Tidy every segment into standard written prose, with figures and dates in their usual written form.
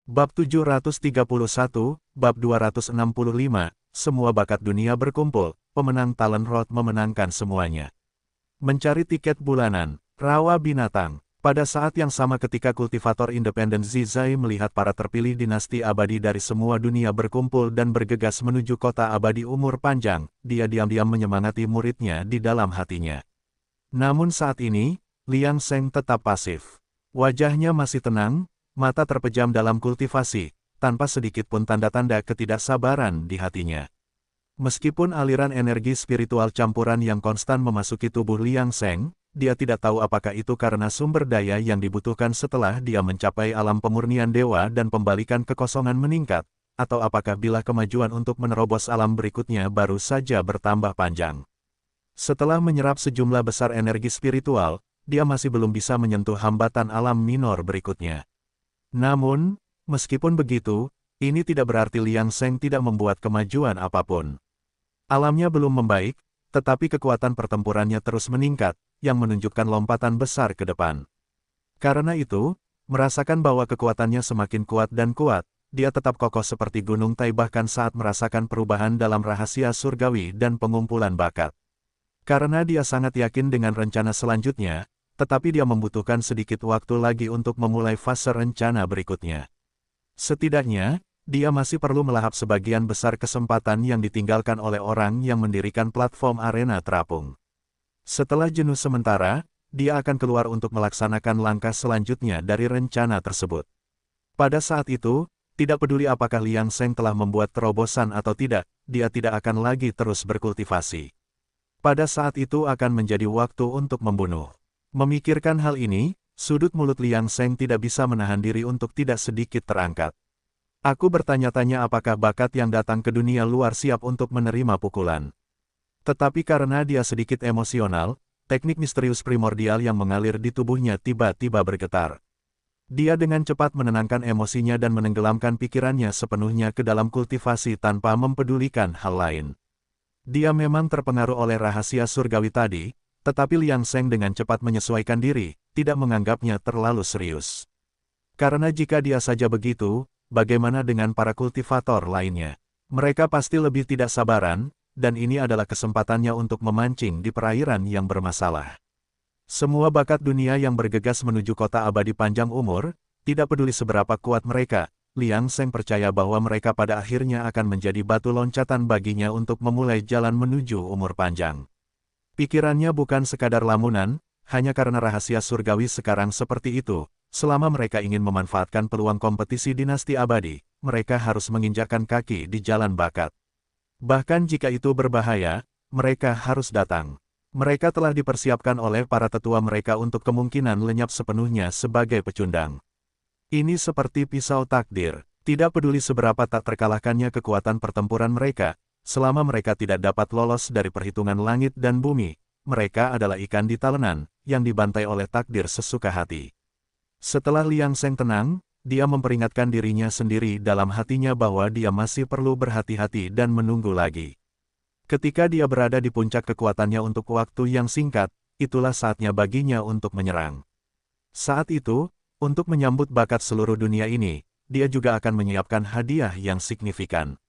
Bab 731, Bab 265, semua bakat dunia berkumpul, pemenang Talent Road memenangkan semuanya. Mencari tiket bulanan, rawa binatang. Pada saat yang sama ketika kultivator independen Zizai melihat para terpilih dinasti abadi dari semua dunia berkumpul dan bergegas menuju kota abadi umur panjang, dia diam-diam menyemangati muridnya di dalam hatinya. Namun saat ini, Liang Seng tetap pasif. Wajahnya masih tenang, mata terpejam dalam kultivasi, tanpa sedikit pun tanda-tanda ketidaksabaran di hatinya. Meskipun aliran energi spiritual campuran yang konstan memasuki tubuh Liang Seng, dia tidak tahu apakah itu karena sumber daya yang dibutuhkan setelah dia mencapai alam pemurnian dewa dan pembalikan kekosongan meningkat, atau apakah bila kemajuan untuk menerobos alam berikutnya baru saja bertambah panjang. Setelah menyerap sejumlah besar energi spiritual, dia masih belum bisa menyentuh hambatan alam minor berikutnya. Namun, meskipun begitu, ini tidak berarti Liang Seng tidak membuat kemajuan apapun. Alamnya belum membaik, tetapi kekuatan pertempurannya terus meningkat, yang menunjukkan lompatan besar ke depan. Karena itu, merasakan bahwa kekuatannya semakin kuat dan kuat, dia tetap kokoh seperti gunung Tai bahkan saat merasakan perubahan dalam rahasia surgawi dan pengumpulan bakat. Karena dia sangat yakin dengan rencana selanjutnya, tetapi dia membutuhkan sedikit waktu lagi untuk memulai fase rencana berikutnya. Setidaknya, dia masih perlu melahap sebagian besar kesempatan yang ditinggalkan oleh orang yang mendirikan platform arena terapung. Setelah jenuh sementara, dia akan keluar untuk melaksanakan langkah selanjutnya dari rencana tersebut. Pada saat itu, tidak peduli apakah Liang Seng telah membuat terobosan atau tidak, dia tidak akan lagi terus berkultivasi. Pada saat itu akan menjadi waktu untuk membunuh. Memikirkan hal ini, sudut mulut Liang Seng tidak bisa menahan diri untuk tidak sedikit terangkat. Aku bertanya-tanya apakah bakat yang datang ke dunia luar siap untuk menerima pukulan. Tetapi karena dia sedikit emosional, teknik misterius primordial yang mengalir di tubuhnya tiba-tiba bergetar. Dia dengan cepat menenangkan emosinya dan menenggelamkan pikirannya sepenuhnya ke dalam kultivasi tanpa mempedulikan hal lain. Dia memang terpengaruh oleh rahasia surgawi tadi, tetapi Liang Seng dengan cepat menyesuaikan diri, tidak menganggapnya terlalu serius. Karena jika dia saja begitu, bagaimana dengan para kultivator lainnya? Mereka pasti lebih tidak sabaran, dan ini adalah kesempatannya untuk memancing di perairan yang bermasalah. Semua bakat dunia yang bergegas menuju kota abadi panjang umur, tidak peduli seberapa kuat mereka, Liang Seng percaya bahwa mereka pada akhirnya akan menjadi batu loncatan baginya untuk memulai jalan menuju umur panjang. Pikirannya bukan sekadar lamunan, hanya karena rahasia surgawi sekarang seperti itu, selama mereka ingin memanfaatkan peluang kompetisi dinasti abadi, mereka harus menginjakkan kaki di jalan bakat. Bahkan jika itu berbahaya, mereka harus datang. Mereka telah dipersiapkan oleh para tetua mereka untuk kemungkinan lenyap sepenuhnya sebagai pecundang. Ini seperti pisau takdir, tidak peduli seberapa tak terkalahkannya kekuatan pertempuran mereka, selama mereka tidak dapat lolos dari perhitungan langit dan bumi, mereka adalah ikan di talenan, yang dibantai oleh takdir sesuka hati. Setelah Liang Seng tenang, dia memperingatkan dirinya sendiri dalam hatinya bahwa dia masih perlu berhati-hati dan menunggu lagi. Ketika dia berada di puncak kekuatannya untuk waktu yang singkat, itulah saatnya baginya untuk menyerang. Saat itu, untuk menyambut bakat seluruh dunia ini, dia juga akan menyiapkan hadiah yang signifikan.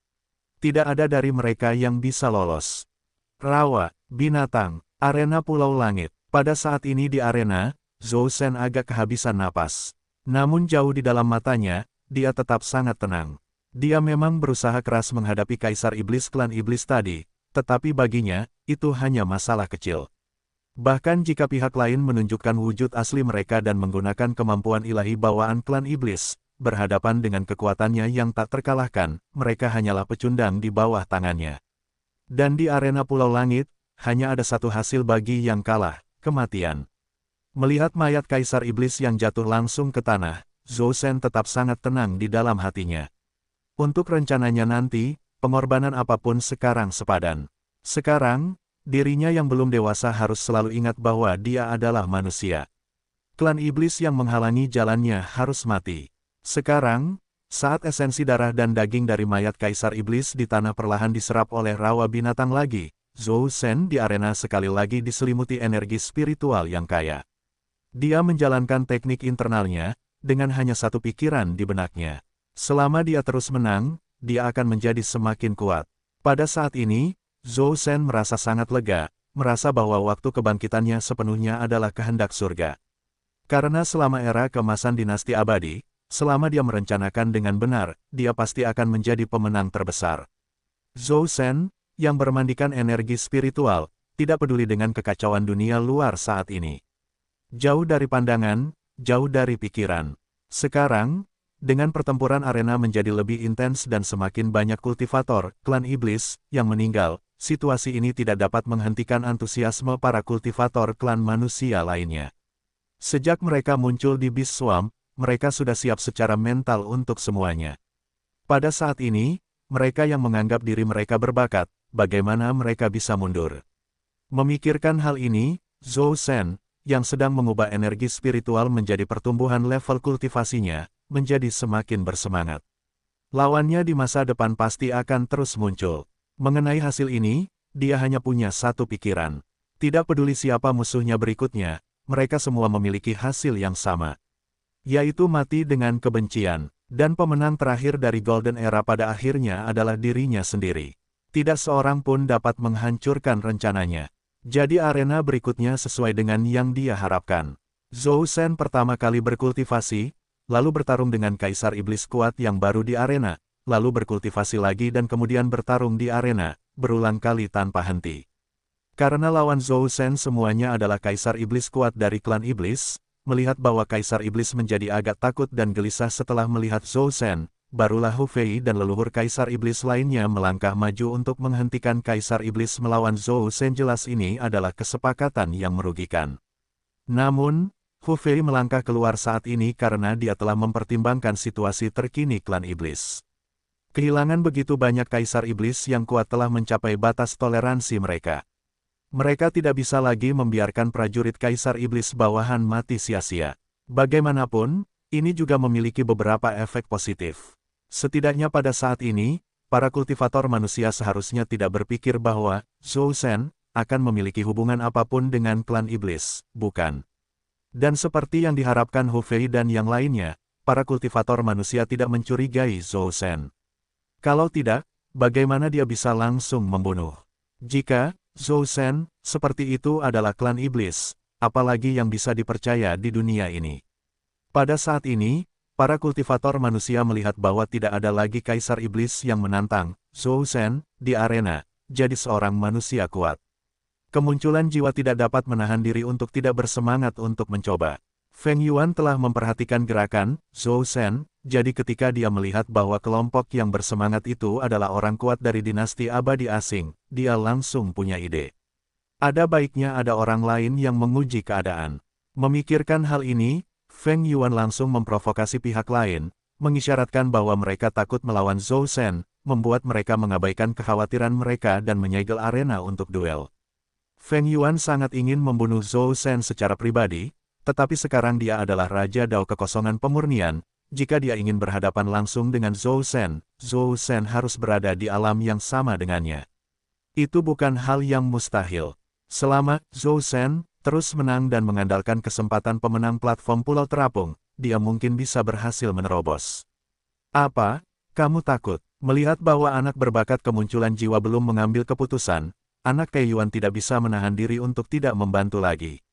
Tidak ada dari mereka yang bisa lolos. Rawa, binatang, arena Pulau Langit. Pada saat ini di arena, Zhou Shen agak kehabisan napas. Namun jauh di dalam matanya, dia tetap sangat tenang. Dia memang berusaha keras menghadapi Kaisar Iblis klan Iblis tadi, tetapi baginya, itu hanya masalah kecil. Bahkan jika pihak lain menunjukkan wujud asli mereka dan menggunakan kemampuan ilahi bawaan klan Iblis, berhadapan dengan kekuatannya yang tak terkalahkan, mereka hanyalah pecundang di bawah tangannya. Dan di arena Pulau Langit, hanya ada satu hasil bagi yang kalah, kematian. Melihat mayat Kaisar Iblis yang jatuh langsung ke tanah, Zhou Shen tetap sangat tenang di dalam hatinya. Untuk rencananya nanti, pengorbanan apapun sekarang sepadan. Sekarang, dirinya yang belum dewasa harus selalu ingat bahwa dia adalah manusia. Klan Iblis yang menghalangi jalannya harus mati. Sekarang, saat esensi darah dan daging dari mayat Kaisar Iblis di tanah perlahan diserap oleh rawa binatang lagi, Zhou Shen di arena sekali lagi diselimuti energi spiritual yang kaya. Dia menjalankan teknik internalnya, dengan hanya satu pikiran di benaknya. Selama dia terus menang, dia akan menjadi semakin kuat. Pada saat ini, Zhou Shen merasa sangat lega, merasa bahwa waktu kebangkitannya sepenuhnya adalah kehendak surga. Karena selama era keemasan dinasti abadi, selama dia merencanakan dengan benar, dia pasti akan menjadi pemenang terbesar. Zhou Shen, yang bermandikan energi spiritual, tidak peduli dengan kekacauan dunia luar saat ini. Jauh dari pandangan, jauh dari pikiran. Sekarang, dengan pertempuran arena menjadi lebih intens dan semakin banyak kultivator, klan iblis, yang meninggal, situasi ini tidak dapat menghentikan antusiasme para kultivator klan manusia lainnya. Sejak mereka muncul di Beast Swamp, mereka sudah siap secara mental untuk semuanya. Pada saat ini, mereka yang menganggap diri mereka berbakat, bagaimana mereka bisa mundur? Memikirkan hal ini, Zhou Shen, yang sedang mengubah energi spiritual menjadi pertumbuhan level kultivasinya, menjadi semakin bersemangat. Lawannya di masa depan pasti akan terus muncul. Mengenai hasil ini, dia hanya punya satu pikiran. Tidak peduli siapa musuhnya berikutnya, mereka semua memiliki hasil yang sama. Yaitu mati dengan kebencian, dan pemenang terakhir dari Golden Era pada akhirnya adalah dirinya sendiri. Tidak seorang pun dapat menghancurkan rencananya. Jadi arena berikutnya sesuai dengan yang dia harapkan. Zhou Shen pertama kali berkultivasi, lalu bertarung dengan Kaisar Iblis kuat yang baru di arena, lalu berkultivasi lagi dan kemudian bertarung di arena, berulang kali tanpa henti. Karena lawan Zhou Shen semuanya adalah Kaisar Iblis kuat dari klan Iblis, melihat bahwa Kaisar Iblis menjadi agak takut dan gelisah setelah melihat Zhou Shen, barulah Hu Fei dan leluhur Kaisar Iblis lainnya melangkah maju untuk menghentikan Kaisar Iblis melawan Zhou Shen. Jelas ini adalah kesepakatan yang merugikan. Namun, Hu Fei melangkah keluar saat ini karena dia telah mempertimbangkan situasi terkini klan iblis. Kehilangan begitu banyak Kaisar Iblis yang kuat telah mencapai batas toleransi mereka. Mereka tidak bisa lagi membiarkan prajurit Kaisar Iblis bawahan mati sia-sia. Bagaimanapun, ini juga memiliki beberapa efek positif. Setidaknya pada saat ini, para kultivator manusia seharusnya tidak berpikir bahwa Zhou Shen akan memiliki hubungan apapun dengan klan iblis, bukan? Dan seperti yang diharapkan Hu Fei dan yang lainnya, para kultivator manusia tidak mencurigai Zhou Shen. Kalau tidak, bagaimana dia bisa langsung membunuh? Jika Zhou Shen seperti itu adalah klan iblis, apalagi yang bisa dipercaya di dunia ini? Pada saat ini, para kultivator manusia melihat bahwa tidak ada lagi Kaisar Iblis yang menantang Zhou Shen di arena, jadi seorang manusia kuat. Kemunculan jiwa tidak dapat menahan diri untuk tidak bersemangat untuk mencoba. Feng Yuan telah memperhatikan gerakan Zhou Shen, jadi ketika dia melihat bahwa kelompok yang bersemangat itu adalah orang kuat dari dinasti abadi asing, dia langsung punya ide. Ada baiknya ada orang lain yang menguji keadaan. Memikirkan hal ini, Feng Yuan langsung memprovokasi pihak lain, mengisyaratkan bahwa mereka takut melawan Zhou Shen, membuat mereka mengabaikan kekhawatiran mereka dan menyegel arena untuk duel. Feng Yuan sangat ingin membunuh Zhou Shen secara pribadi, tetapi sekarang dia adalah Raja Dao Kekosongan Pemurnian. Jika dia ingin berhadapan langsung dengan Zhou Shen harus berada di alam yang sama dengannya. Itu bukan hal yang mustahil. Selama Zhou Shen terus menang dan mengandalkan kesempatan pemenang platform Pulau Terapung, dia mungkin bisa berhasil menerobos. Apa? Kamu takut? Melihat bahwa anak berbakat kemunculan jiwa belum mengambil keputusan, anak Feng Yuan tidak bisa menahan diri untuk tidak membantu lagi.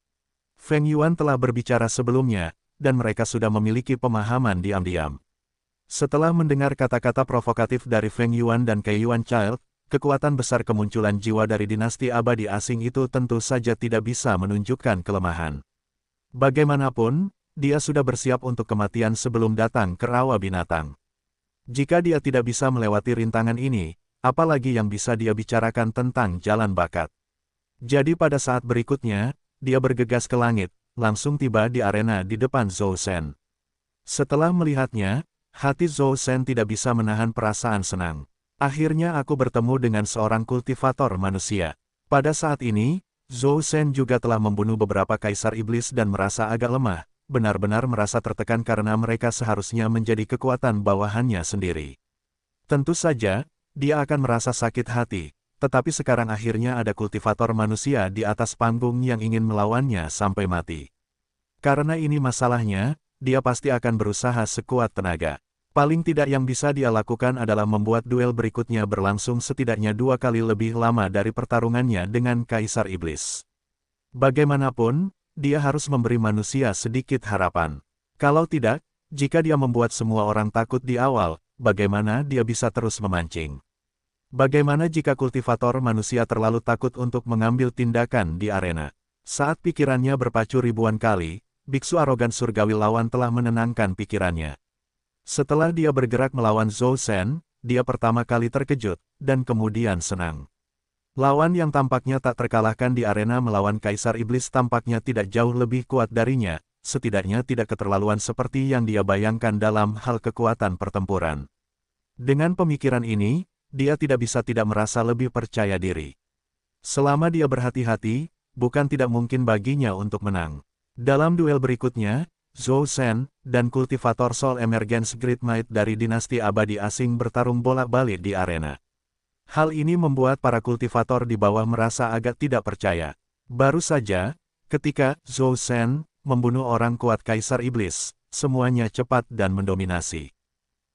Feng Yuan telah berbicara sebelumnya, dan mereka sudah memiliki pemahaman diam-diam. Setelah mendengar kata-kata provokatif dari Feng Yuan dan Kai Yuan Child, kekuatan besar kemunculan jiwa dari dinasti abadi asing itu tentu saja tidak bisa menunjukkan kelemahan. Bagaimanapun, dia sudah bersiap untuk kematian sebelum datang ke rawa binatang. Jika dia tidak bisa melewati rintangan ini, apalagi yang bisa dia bicarakan tentang jalan bakat. Jadi pada saat berikutnya, dia bergegas ke langit, langsung tiba di arena di depan Zhou Shen. Setelah melihatnya, hati Zhou Shen tidak bisa menahan perasaan senang. Akhirnya aku bertemu dengan seorang kultivator manusia. Pada saat ini, Zhou Shen juga telah membunuh beberapa kaisar iblis dan merasa agak lemah, benar-benar merasa tertekan karena mereka seharusnya menjadi kekuatan bawahannya sendiri. Tentu saja, dia akan merasa sakit hati, tetapi sekarang akhirnya ada kultivator manusia di atas panggung yang ingin melawannya sampai mati. Karena ini masalahnya, dia pasti akan berusaha sekuat tenaga. Paling tidak yang bisa dia lakukan adalah membuat duel berikutnya berlangsung setidaknya 2 kali lebih lama dari pertarungannya dengan Kaisar Iblis. Bagaimanapun, dia harus memberi manusia sedikit harapan. Kalau tidak, jika dia membuat semua orang takut di awal, bagaimana dia bisa terus memancing? Bagaimana jika kultivator manusia terlalu takut untuk mengambil tindakan di arena? Saat pikirannya berpacu ribuan kali, biksu arogan surgawi lawan telah menenangkan pikirannya. Setelah dia bergerak melawan Zhou Shen, dia pertama kali terkejut, dan kemudian senang. Lawan yang tampaknya tak terkalahkan di arena melawan Kaisar Iblis tampaknya tidak jauh lebih kuat darinya, setidaknya tidak keterlaluan seperti yang dia bayangkan dalam hal kekuatan pertempuran. Dengan pemikiran ini, dia tidak bisa tidak merasa lebih percaya diri. Selama dia berhati-hati, bukan tidak mungkin baginya untuk menang. Dalam duel berikutnya, Zhou Shen dan kultivator Soul Emergence Great Might dari dinasti abadi asing bertarung bolak-balik di arena. Hal ini membuat para kultivator di bawah merasa agak tidak percaya. Baru saja, ketika Zhou Shen membunuh orang kuat Kaisar Iblis, semuanya cepat dan mendominasi.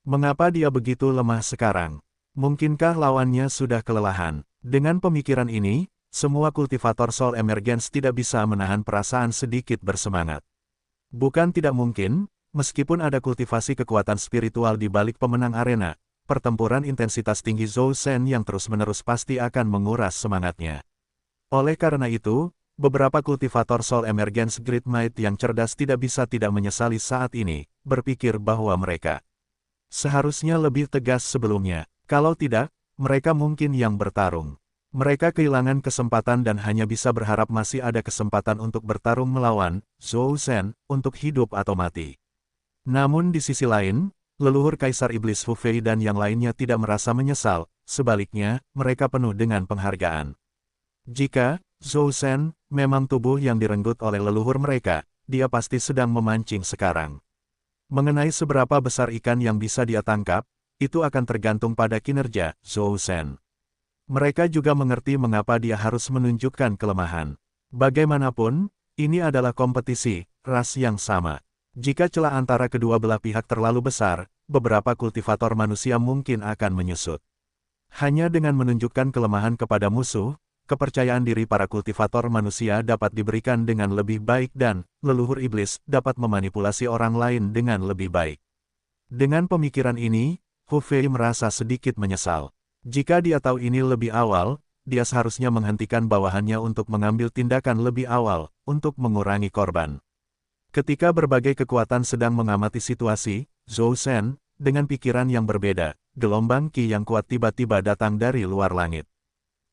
Mengapa dia begitu lemah sekarang? Mungkinkah lawannya sudah kelelahan? Dengan pemikiran ini, semua kultivator Soul Emergence tidak bisa menahan perasaan sedikit bersemangat. Bukan tidak mungkin, meskipun ada kultivasi kekuatan spiritual di balik pemenang arena, pertempuran intensitas tinggi Zhou Shen yang terus-menerus pasti akan menguras semangatnya. Oleh karena itu, beberapa kultivator Soul Emergence Great Might yang cerdas tidak bisa tidak menyesali saat ini, berpikir bahwa mereka seharusnya lebih tegas sebelumnya. Kalau tidak, mereka mungkin yang bertarung. Mereka kehilangan kesempatan dan hanya bisa berharap masih ada kesempatan untuk bertarung melawan Zhou Shen untuk hidup atau mati. Namun di sisi lain, leluhur Kaisar Iblis Fu Fei dan yang lainnya tidak merasa menyesal, sebaliknya, mereka penuh dengan penghargaan. Jika Zhou Shen memang tubuh yang direnggut oleh leluhur mereka, dia pasti sedang memancing sekarang. Mengenai seberapa besar ikan yang bisa dia tangkap, itu akan tergantung pada kinerja Zhou Shen. Mereka juga mengerti mengapa dia harus menunjukkan kelemahan. Bagaimanapun, ini adalah kompetisi, ras yang sama. Jika celah antara kedua belah pihak terlalu besar, beberapa kultivator manusia mungkin akan menyusut. Hanya dengan menunjukkan kelemahan kepada musuh, kepercayaan diri para kultivator manusia dapat diberikan dengan lebih baik dan leluhur iblis dapat memanipulasi orang lain dengan lebih baik. Dengan pemikiran ini, Fu Fei merasa sedikit menyesal. Jika dia tahu ini lebih awal, dia seharusnya menghentikan bawahannya untuk mengambil tindakan lebih awal, untuk mengurangi korban. Ketika berbagai kekuatan sedang mengamati situasi, Zhou Shen, dengan pikiran yang berbeda, gelombang Qi yang kuat tiba-tiba datang dari luar langit.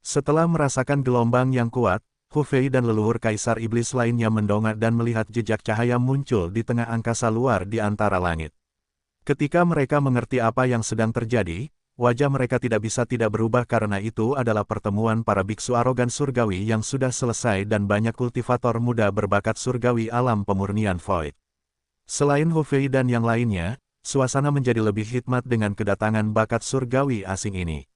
Setelah merasakan gelombang yang kuat, Fu Fei dan leluhur Kaisar Iblis lainnya mendongak dan melihat jejak cahaya muncul di tengah angkasa luar di antara langit. Ketika mereka mengerti apa yang sedang terjadi, wajah mereka tidak bisa tidak berubah karena itu adalah pertemuan para biksu arogan surgawi yang sudah selesai dan banyak kultivator muda berbakat surgawi alam pemurnian Void. Selain Fu Fei dan yang lainnya, suasana menjadi lebih hikmat dengan kedatangan bakat surgawi asing ini.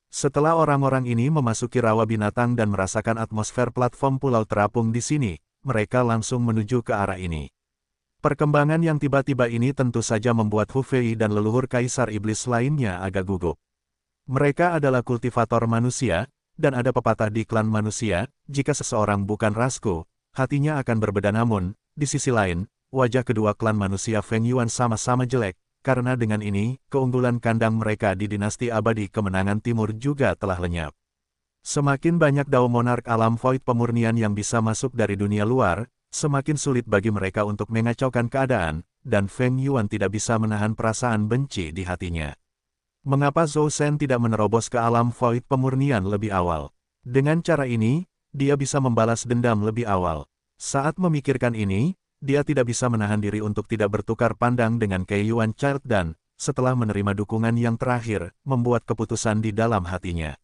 Setelah orang-orang ini memasuki rawa binatang dan merasakan atmosfer platform pulau terapung di sini, mereka langsung menuju ke arah ini. Perkembangan yang tiba-tiba ini tentu saja membuat Fu Fei dan leluhur Kaisar Iblis lainnya agak gugup. Mereka adalah kultivator manusia, dan ada pepatah di klan manusia, jika seseorang bukan rasku, hatinya akan berbeda. Namun, di sisi lain, wajah kedua klan manusia Feng Yuan sama-sama jelek, karena dengan ini, keunggulan kandang mereka di dinasti abadi kemenangan timur juga telah lenyap. Semakin banyak Dao Monark alam Void pemurnian yang bisa masuk dari dunia luar, semakin sulit bagi mereka untuk mengacaukan keadaan, dan Feng Yuan tidak bisa menahan perasaan benci di hatinya. Mengapa Zhou Shen tidak menerobos ke alam Void pemurnian lebih awal? Dengan cara ini, dia bisa membalas dendam lebih awal. Saat memikirkan ini, dia tidak bisa menahan diri untuk tidak bertukar pandang dengan Kei Yuan Child dan, setelah menerima dukungan yang terakhir, membuat keputusan di dalam hatinya.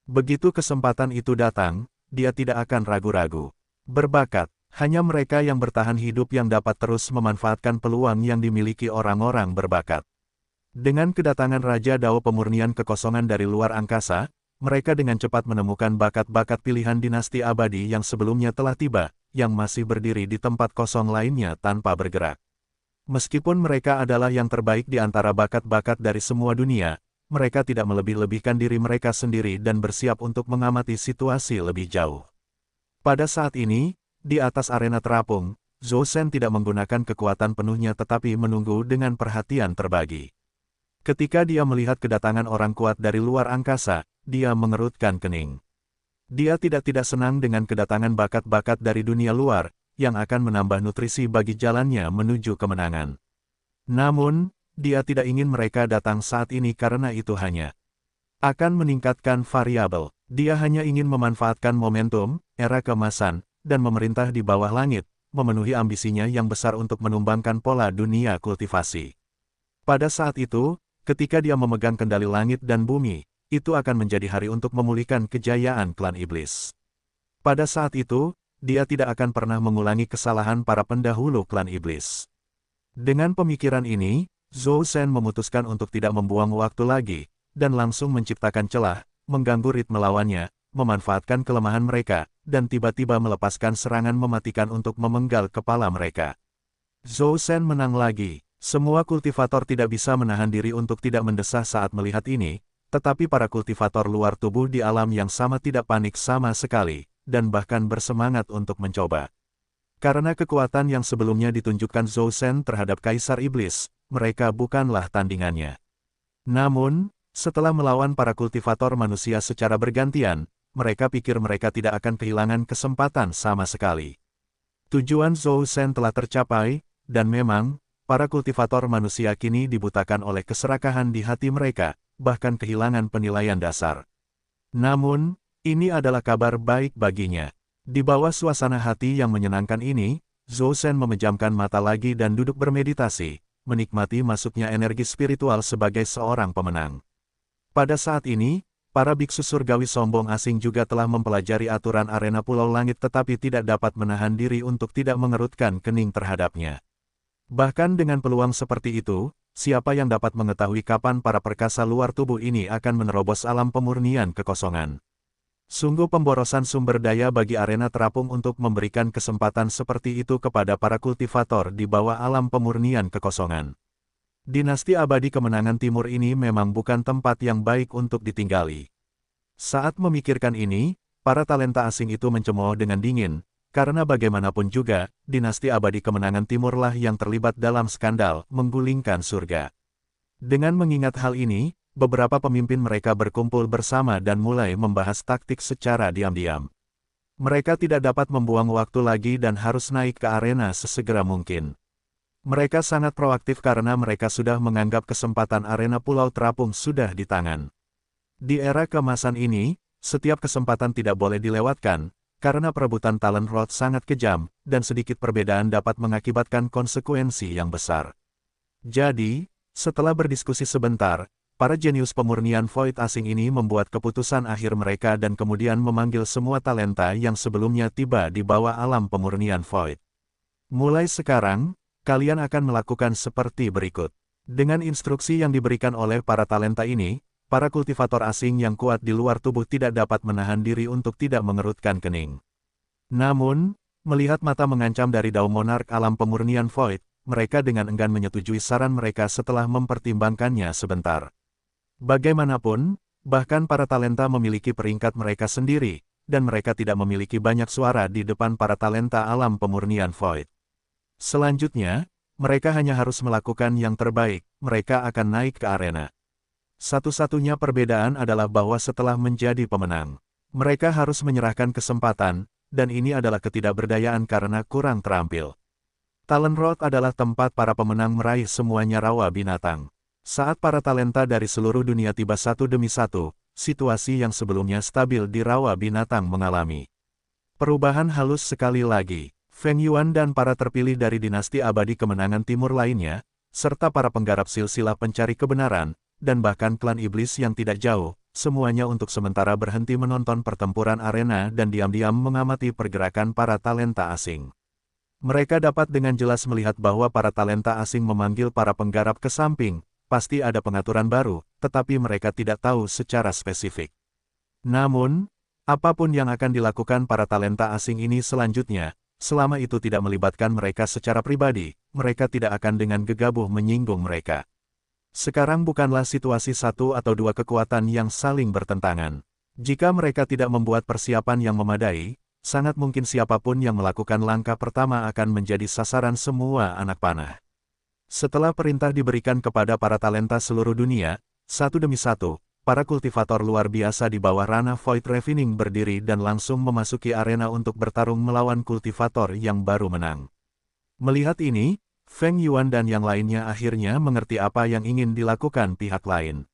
Begitu kesempatan itu datang, dia tidak akan ragu-ragu. Berbakat. Hanya mereka yang bertahan hidup yang dapat terus memanfaatkan peluang yang dimiliki orang-orang berbakat. Dengan kedatangan Raja Dao pemurnian kekosongan dari luar angkasa, mereka dengan cepat menemukan bakat-bakat pilihan dinasti abadi yang sebelumnya telah tiba, yang masih berdiri di tempat kosong lainnya tanpa bergerak. Meskipun mereka adalah yang terbaik di antara bakat-bakat dari semua dunia, mereka tidak melebih-lebihkan diri mereka sendiri dan bersiap untuk mengamati situasi lebih jauh. Pada saat ini, di atas arena terapung, Zhou Shen tidak menggunakan kekuatan penuhnya tetapi menunggu dengan perhatian terbagi. Ketika dia melihat kedatangan orang kuat dari luar angkasa, dia mengerutkan kening. Dia tidak senang dengan kedatangan bakat-bakat dari dunia luar, yang akan menambah nutrisi bagi jalannya menuju kemenangan. Namun, dia tidak ingin mereka datang saat ini karena itu hanya akan meningkatkan variabel. Dia hanya ingin memanfaatkan momentum, era keemasan, dan memerintah di bawah langit, memenuhi ambisinya yang besar untuk menumbangkan pola dunia kultivasi. Pada saat itu, ketika dia memegang kendali langit dan bumi, itu akan menjadi hari untuk memulihkan kejayaan klan iblis. Pada saat itu, dia tidak akan pernah mengulangi kesalahan para pendahulu klan iblis. Dengan pemikiran ini, Zhou Shen memutuskan untuk tidak membuang waktu lagi, dan langsung menciptakan celah, mengganggu ritme lawannya, memanfaatkan kelemahan mereka, dan tiba-tiba melepaskan serangan mematikan untuk memenggal kepala mereka. Zhou Shen menang lagi. Semua kultivator tidak bisa menahan diri untuk tidak mendesah saat melihat ini, tetapi para kultivator luar tubuh di alam yang sama tidak panik sama sekali, dan bahkan bersemangat untuk mencoba. Karena kekuatan yang sebelumnya ditunjukkan Zhou Shen terhadap Kaisar Iblis, mereka bukanlah tandingannya. Namun, setelah melawan para kultivator manusia secara bergantian, mereka pikir mereka tidak akan kehilangan kesempatan sama sekali. Tujuan Zhou Shen telah tercapai, dan memang, para kultivator manusia kini dibutakan oleh keserakahan di hati mereka, bahkan kehilangan penilaian dasar. Namun, ini adalah kabar baik baginya. Di bawah suasana hati yang menyenangkan ini, Zhou Shen memejamkan mata lagi dan duduk bermeditasi, menikmati masuknya energi spiritual sebagai seorang pemenang. Pada saat ini, para biksu surgawi sombong asing juga telah mempelajari aturan arena Pulau Langit tetapi tidak dapat menahan diri untuk tidak mengerutkan kening terhadapnya. Bahkan dengan peluang seperti itu, siapa yang dapat mengetahui kapan para perkasa luar tubuh ini akan menerobos alam pemurnian kekosongan. Sungguh pemborosan sumber daya bagi arena terapung untuk memberikan kesempatan seperti itu kepada para kultivator di bawah alam pemurnian kekosongan. Dinasti abadi kemenangan timur ini memang bukan tempat yang baik untuk ditinggali. Saat memikirkan ini, para talenta asing itu mencemooh dengan dingin, karena bagaimanapun juga, dinasti abadi kemenangan timurlah yang terlibat dalam skandal menggulingkan surga. Dengan mengingat hal ini, beberapa pemimpin mereka berkumpul bersama dan mulai membahas taktik secara diam-diam. Mereka tidak dapat membuang waktu lagi dan harus naik ke arena sesegera mungkin. Mereka sangat proaktif karena mereka sudah menganggap kesempatan arena Pulau Terapung sudah di tangan. Di era keemasan ini, setiap kesempatan tidak boleh dilewatkan, karena perebutan talent road sangat kejam, dan sedikit perbedaan dapat mengakibatkan konsekuensi yang besar. Jadi, setelah berdiskusi sebentar, para jenius pemurnian Void asing ini membuat keputusan akhir mereka dan kemudian memanggil semua talenta yang sebelumnya tiba di bawah alam pemurnian Void. Mulai sekarang, kalian akan melakukan seperti berikut. Dengan instruksi yang diberikan oleh para talenta ini, para kultivator asing yang kuat di luar tubuh tidak dapat menahan diri untuk tidak mengerutkan kening. Namun, melihat mata mengancam dari Dao Monark alam pemurnian Void, mereka dengan enggan menyetujui saran mereka setelah mempertimbangkannya sebentar. Bagaimanapun, bahkan para talenta memiliki peringkat mereka sendiri, dan mereka tidak memiliki banyak suara di depan para talenta alam pemurnian Void. Selanjutnya, mereka hanya harus melakukan yang terbaik, mereka akan naik ke arena. Satu-satunya perbedaan adalah bahwa setelah menjadi pemenang, mereka harus menyerahkan kesempatan, dan ini adalah ketidakberdayaan karena kurang terampil. Talent Road adalah tempat para pemenang meraih semuanya rawa binatang. Saat para talenta dari seluruh dunia tiba satu demi satu, situasi yang sebelumnya stabil di rawa binatang mengalami perubahan halus sekali lagi. Feng Yuan dan para terpilih dari dinasti abadi kemenangan timur lainnya, serta para penggarap silsilah pencari kebenaran, dan bahkan klan iblis yang tidak jauh, semuanya untuk sementara berhenti menonton pertempuran arena dan diam-diam mengamati pergerakan para talenta asing. Mereka dapat dengan jelas melihat bahwa para talenta asing memanggil para penggarap ke samping, pasti ada pengaturan baru, tetapi mereka tidak tahu secara spesifik. Namun, apapun yang akan dilakukan para talenta asing ini selanjutnya, selama itu tidak melibatkan mereka secara pribadi, mereka tidak akan dengan gegabah menyinggung mereka. Sekarang bukanlah situasi satu atau dua kekuatan yang saling bertentangan. Jika mereka tidak membuat persiapan yang memadai, sangat mungkin siapapun yang melakukan langkah pertama akan menjadi sasaran semua anak panah. Setelah perintah diberikan kepada para talenta seluruh dunia, satu demi satu, para kultivator luar biasa di bawah ranah Void Refining berdiri dan langsung memasuki arena untuk bertarung melawan kultivator yang baru menang. Melihat ini, Feng Yuan dan yang lainnya akhirnya mengerti apa yang ingin dilakukan pihak lain.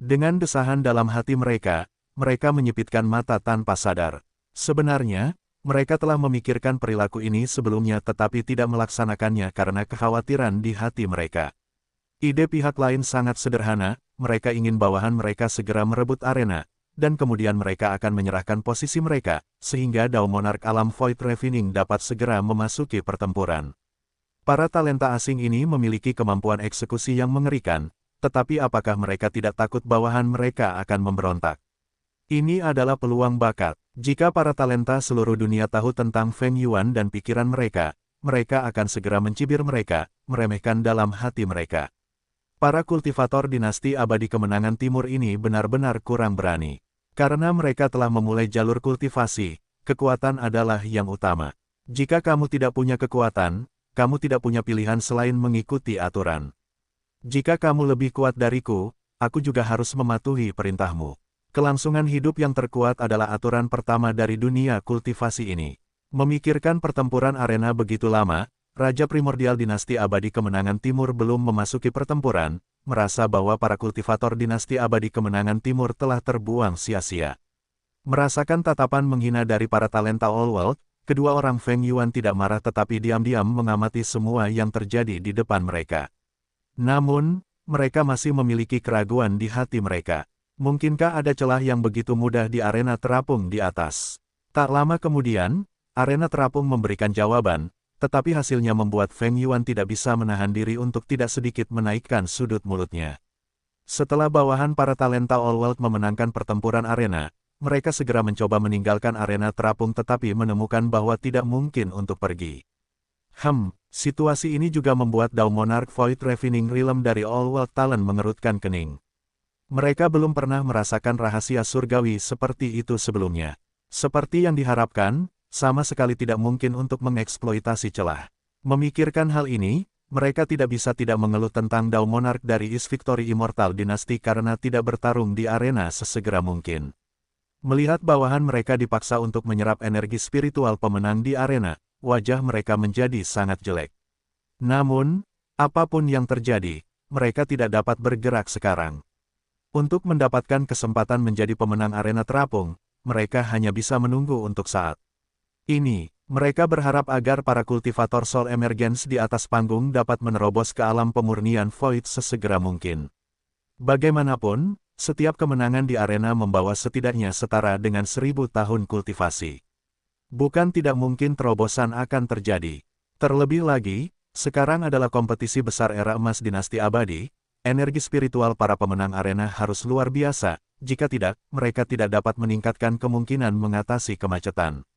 Dengan desahan dalam hati mereka, mereka menyipitkan mata tanpa sadar. Sebenarnya, mereka telah memikirkan perilaku ini sebelumnya tetapi tidak melaksanakannya karena kekhawatiran di hati mereka. Ide pihak lain sangat sederhana, mereka ingin bawahan mereka segera merebut arena, dan kemudian mereka akan menyerahkan posisi mereka, sehingga Dao Monarch Alam Void Refining dapat segera memasuki pertempuran. Para talenta asing ini memiliki kemampuan eksekusi yang mengerikan, tetapi apakah mereka tidak takut bawahan mereka akan memberontak? Ini adalah peluang bakat. Jika para talenta seluruh dunia tahu tentang Feng Yuan dan pikiran mereka, mereka akan segera mencibir mereka, meremehkan dalam hati mereka. Para kultivator dinasti abadi kemenangan timur ini benar-benar kurang berani. Karena mereka telah memulai jalur kultivasi, kekuatan adalah yang utama. Jika kamu tidak punya kekuatan, kamu tidak punya pilihan selain mengikuti aturan. Jika kamu lebih kuat dariku, aku juga harus mematuhi perintahmu. Kelangsungan hidup yang terkuat adalah aturan pertama dari dunia kultivasi ini. Memikirkan pertempuran arena begitu lama, Raja Primordial Dinasti Abadi Kemenangan Timur belum memasuki pertempuran, merasa bahwa para kultivator Dinasti Abadi Kemenangan Timur telah terbuang sia-sia. Merasakan tatapan menghina dari para talenta All World, kedua orang Feng Yuan tidak marah tetapi diam-diam mengamati semua yang terjadi di depan mereka. Namun, mereka masih memiliki keraguan di hati mereka. Mungkinkah ada celah yang begitu mudah di arena terapung di atas? Tak lama kemudian, arena terapung memberikan jawaban, tetapi hasilnya membuat Feng Yuan tidak bisa menahan diri untuk tidak sedikit menaikkan sudut mulutnya. Setelah bawahan para talenta All World memenangkan pertempuran arena, mereka segera mencoba meninggalkan arena terapung tetapi menemukan bahwa tidak mungkin untuk pergi. Situasi ini juga membuat Dao Monarch Void Refining Realm dari All World Talent mengerutkan kening. Mereka belum pernah merasakan rahasia surgawi seperti itu sebelumnya. Seperti yang diharapkan, sama sekali tidak mungkin untuk mengeksploitasi celah. Memikirkan hal ini, mereka tidak bisa tidak mengeluh tentang Dao Monarch dari East Victory Immortal Dynasty karena tidak bertarung di arena sesegera mungkin. Melihat bawahan mereka dipaksa untuk menyerap energi spiritual pemenang di arena, wajah mereka menjadi sangat jelek. Namun, apapun yang terjadi, mereka tidak dapat bergerak sekarang. Untuk mendapatkan kesempatan menjadi pemenang arena terapung, mereka hanya bisa menunggu untuk saat ini. Mereka berharap agar para kultivator Soul Emergence di atas panggung dapat menerobos ke alam pemurnian Void sesegera mungkin. Bagaimanapun, setiap kemenangan di arena membawa setidaknya setara dengan 1000 tahun kultivasi. Bukan tidak mungkin terobosan akan terjadi. Terlebih lagi, sekarang adalah kompetisi besar era emas dinasti abadi, energi spiritual para pemenang arena harus luar biasa, jika tidak, mereka tidak dapat meningkatkan kemungkinan mengatasi kemacetan.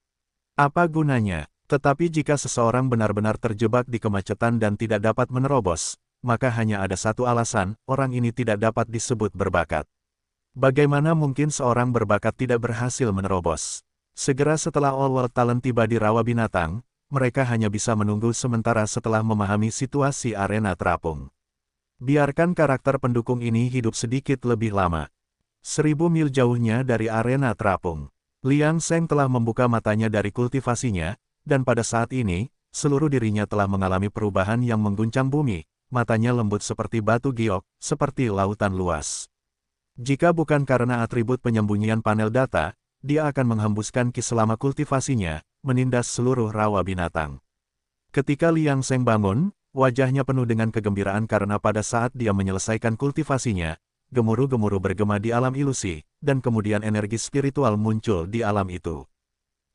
Apa gunanya? Tetapi jika seseorang benar-benar terjebak di kemacetan dan tidak dapat menerobos, maka hanya ada satu alasan, orang ini tidak dapat disebut berbakat. Bagaimana mungkin seorang berbakat tidak berhasil menerobos? Segera setelah All World Talent tiba di Rawa Binatang, mereka hanya bisa menunggu sementara setelah memahami situasi arena terapung. Biarkan karakter pendukung ini hidup sedikit lebih lama. 1000 mil jauhnya dari arena terapung. Liang Seng telah membuka matanya dari kultivasinya, dan pada saat ini, seluruh dirinya telah mengalami perubahan yang mengguncang bumi, matanya lembut seperti batu giok, seperti lautan luas. Jika bukan karena atribut penyembunyian panel data, dia akan menghembuskan ki selama kultivasinya, menindas seluruh rawa binatang. Ketika Liang Seng bangun, wajahnya penuh dengan kegembiraan karena pada saat dia menyelesaikan kultivasinya, gemuruh-gemuruh bergema di alam ilusi, dan kemudian energi spiritual muncul di alam itu.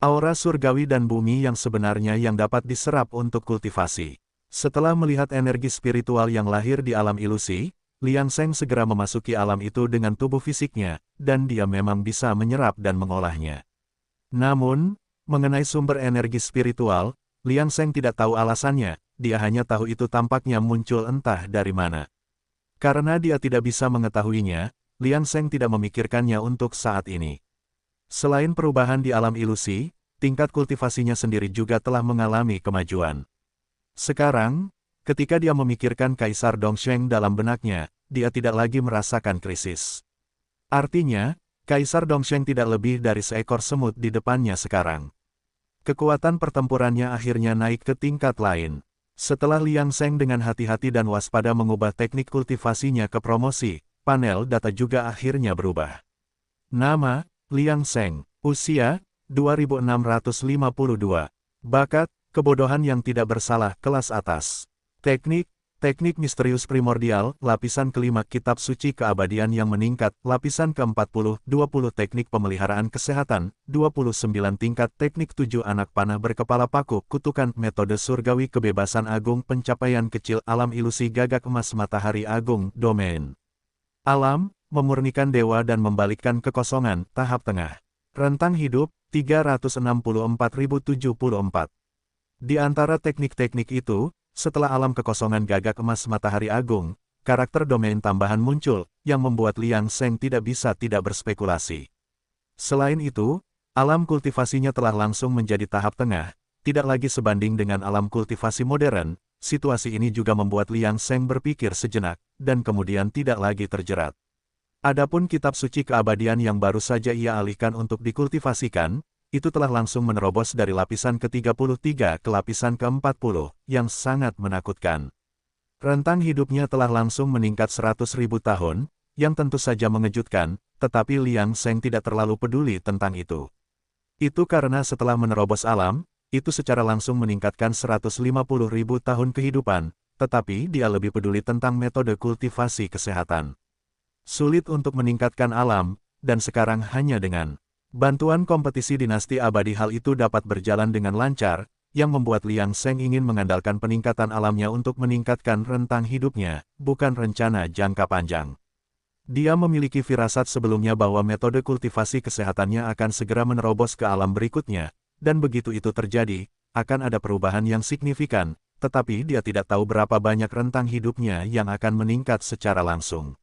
Aura surgawi dan bumi yang sebenarnya yang dapat diserap untuk kultivasi. Setelah melihat energi spiritual yang lahir di alam ilusi, Liang Seng segera memasuki alam itu dengan tubuh fisiknya, dan dia memang bisa menyerap dan mengolahnya. Namun, mengenai sumber energi spiritual, Liang Seng tidak tahu alasannya, dia hanya tahu itu tampaknya muncul entah dari mana. Karena dia tidak bisa mengetahuinya, Liang Seng tidak memikirkannya untuk saat ini. Selain perubahan di alam ilusi, tingkat kultivasinya sendiri juga telah mengalami kemajuan. Sekarang, ketika dia memikirkan Kaisar Dongsheng dalam benaknya, dia tidak lagi merasakan krisis. Artinya, Kaisar Dongsheng tidak lebih dari seekor semut di depannya sekarang. Kekuatan pertempurannya akhirnya naik ke tingkat lain. Setelah Liang Seng dengan hati-hati dan waspada mengubah teknik kultivasinya ke promosi, panel data juga akhirnya berubah. Nama, Liang Seng. Usia, 2652. Bakat, kebodohan yang tidak bersalah kelas atas. Teknik, teknik misterius primordial, lapisan kelima kitab suci keabadian yang meningkat, lapisan ke-40, 20 teknik pemeliharaan kesehatan, 29 tingkat teknik 7 anak panah berkepala paku, kutukan metode surgawi kebebasan agung pencapaian kecil alam ilusi gagak emas matahari agung, domain. Alam, memurnikan dewa dan membalikkan kekosongan, tahap tengah. Rentang hidup, 364.074. Di antara teknik-teknik itu, setelah alam kekosongan gagak emas matahari agung, karakter domain tambahan muncul, yang membuat Liang Seng tidak bisa tidak berspekulasi. Selain itu, alam kultivasinya telah langsung menjadi tahap tengah, tidak lagi sebanding dengan alam kultivasi modern. Situasi ini juga membuat Liang Seng berpikir sejenak, dan kemudian tidak lagi terjerat. Adapun kitab suci keabadian yang baru saja ia alihkan untuk dikultivasikan, itu telah langsung menerobos dari lapisan ke-33 ke lapisan ke-40, yang sangat menakutkan. Rentang hidupnya telah langsung meningkat 100.000 tahun, yang tentu saja mengejutkan, tetapi Liang Seng tidak terlalu peduli tentang itu. Itu karena setelah menerobos alam, itu secara langsung meningkatkan 150.000 tahun kehidupan, tetapi dia lebih peduli tentang metode kultivasi kesehatan. Sulit untuk meningkatkan alam, dan sekarang hanya dengan bantuan kompetisi dinasti abadi hal itu dapat berjalan dengan lancar, yang membuat Liang Seng ingin mengandalkan peningkatan alamnya untuk meningkatkan rentang hidupnya, bukan rencana jangka panjang. Dia memiliki firasat sebelumnya bahwa metode kultivasi kesehatannya akan segera menerobos ke alam berikutnya, dan begitu itu terjadi, akan ada perubahan yang signifikan, tetapi dia tidak tahu berapa banyak rentang hidupnya yang akan meningkat secara langsung.